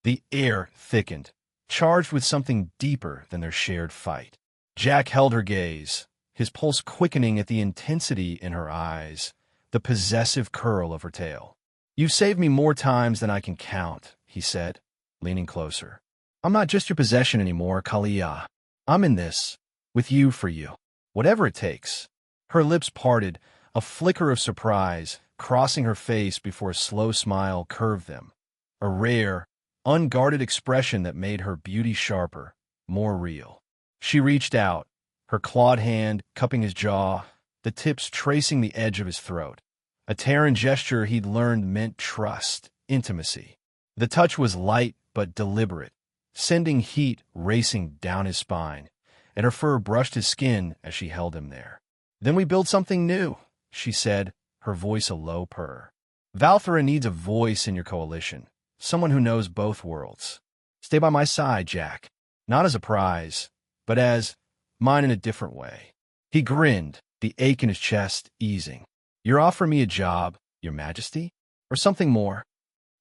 The air thickened, charged with something deeper than their shared fight. Jack held her gaze, his pulse quickening at the intensity in her eyes, the possessive curl of her tail. "You've saved me more times than I can count," he said, leaning closer. "I'm not just your possession anymore, Kalia. I'm in this, with you for you, whatever it takes." Her lips parted, a flicker of surprise crossing her face before a slow smile curved them, a rare, unguarded expression that made her beauty sharper, more real. She reached out, her clawed hand cupping his jaw, the tips tracing the edge of his throat, a Taryn gesture he'd learned meant trust, intimacy. The touch was light but deliberate, sending heat racing down his spine, and her fur brushed his skin as she held him there. "Then we build something new," she said, her voice a low purr. "Valthara needs a voice in your coalition, someone who knows both worlds. Stay by my side, Jack, not as a prize, but as mine in a different way." He grinned, the ache in his chest easing. "You're offering me a job, Your Majesty? Or something more?"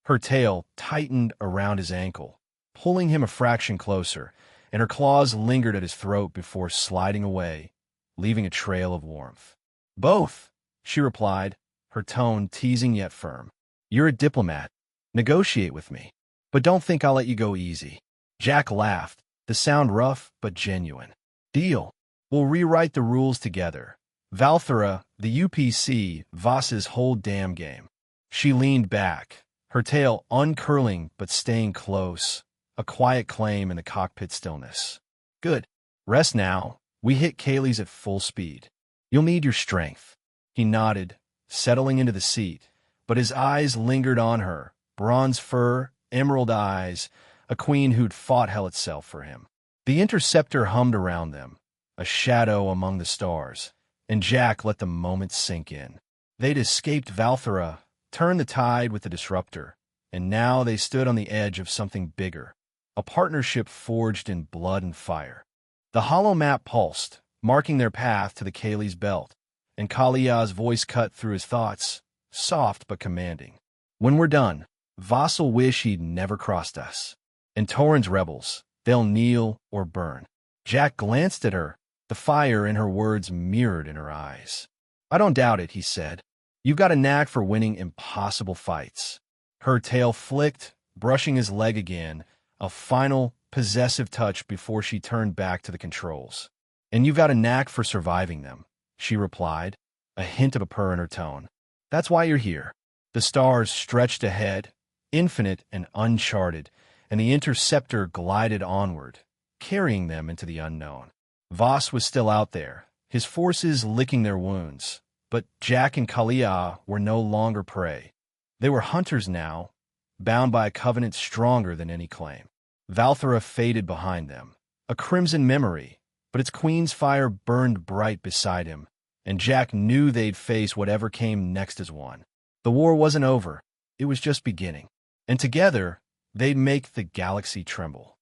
Her tail tightened around his ankle, pulling him a fraction closer, and her claws lingered at his throat before sliding away, leaving a trail of warmth. "Both," she replied, her tone teasing yet firm. "You're a diplomat. Negotiate with me. But don't think I'll let you go easy." Jack laughed, the sound rough but genuine. "Deal. We'll rewrite the rules together. Valthara, the UPC, Voss's whole damn game." She leaned back, her tail uncurling but staying close, a quiet claim in the cockpit stillness. "Good. Rest now. We hit Kali's at full speed. You'll need your strength." He nodded, settling into the seat, but his eyes lingered on her, bronze fur, emerald eyes, a queen who'd fought hell itself for him. The interceptor hummed around them, a shadow among the stars, and Jack let the moment sink in. They'd escaped Valthara, turned the tide with the disruptor, and now they stood on the edge of something bigger, a partnership forged in blood and fire. The hollow map pulsed, marking their path to the Kali's belt, and Kalia's voice cut through his thoughts, soft but commanding. "When we're done, Voss'll wish he'd never crossed us. And Tarynn's rebels, they'll kneel or burn." Jack glanced at her, the fire in her words mirrored in her eyes. "I don't doubt it," he said. "You've got a knack for winning impossible fights." Her tail flicked, brushing his leg again, a final, possessive touch before she turned back to the controls. "And you've got a knack for surviving them," she replied, a hint of a purr in her tone. "That's why you're here." The stars stretched ahead, infinite and uncharted, and the interceptor glided onward, carrying them into the unknown. Voss was still out there, his forces licking their wounds, but Jack and Kalia were no longer prey. They were hunters now, bound by a covenant stronger than any claim. Valthara faded behind them, a crimson memory, but its queen's fire burned bright beside him, and Jack knew they'd face whatever came next as one. The war wasn't over, it was just beginning, and together they'd make the galaxy tremble.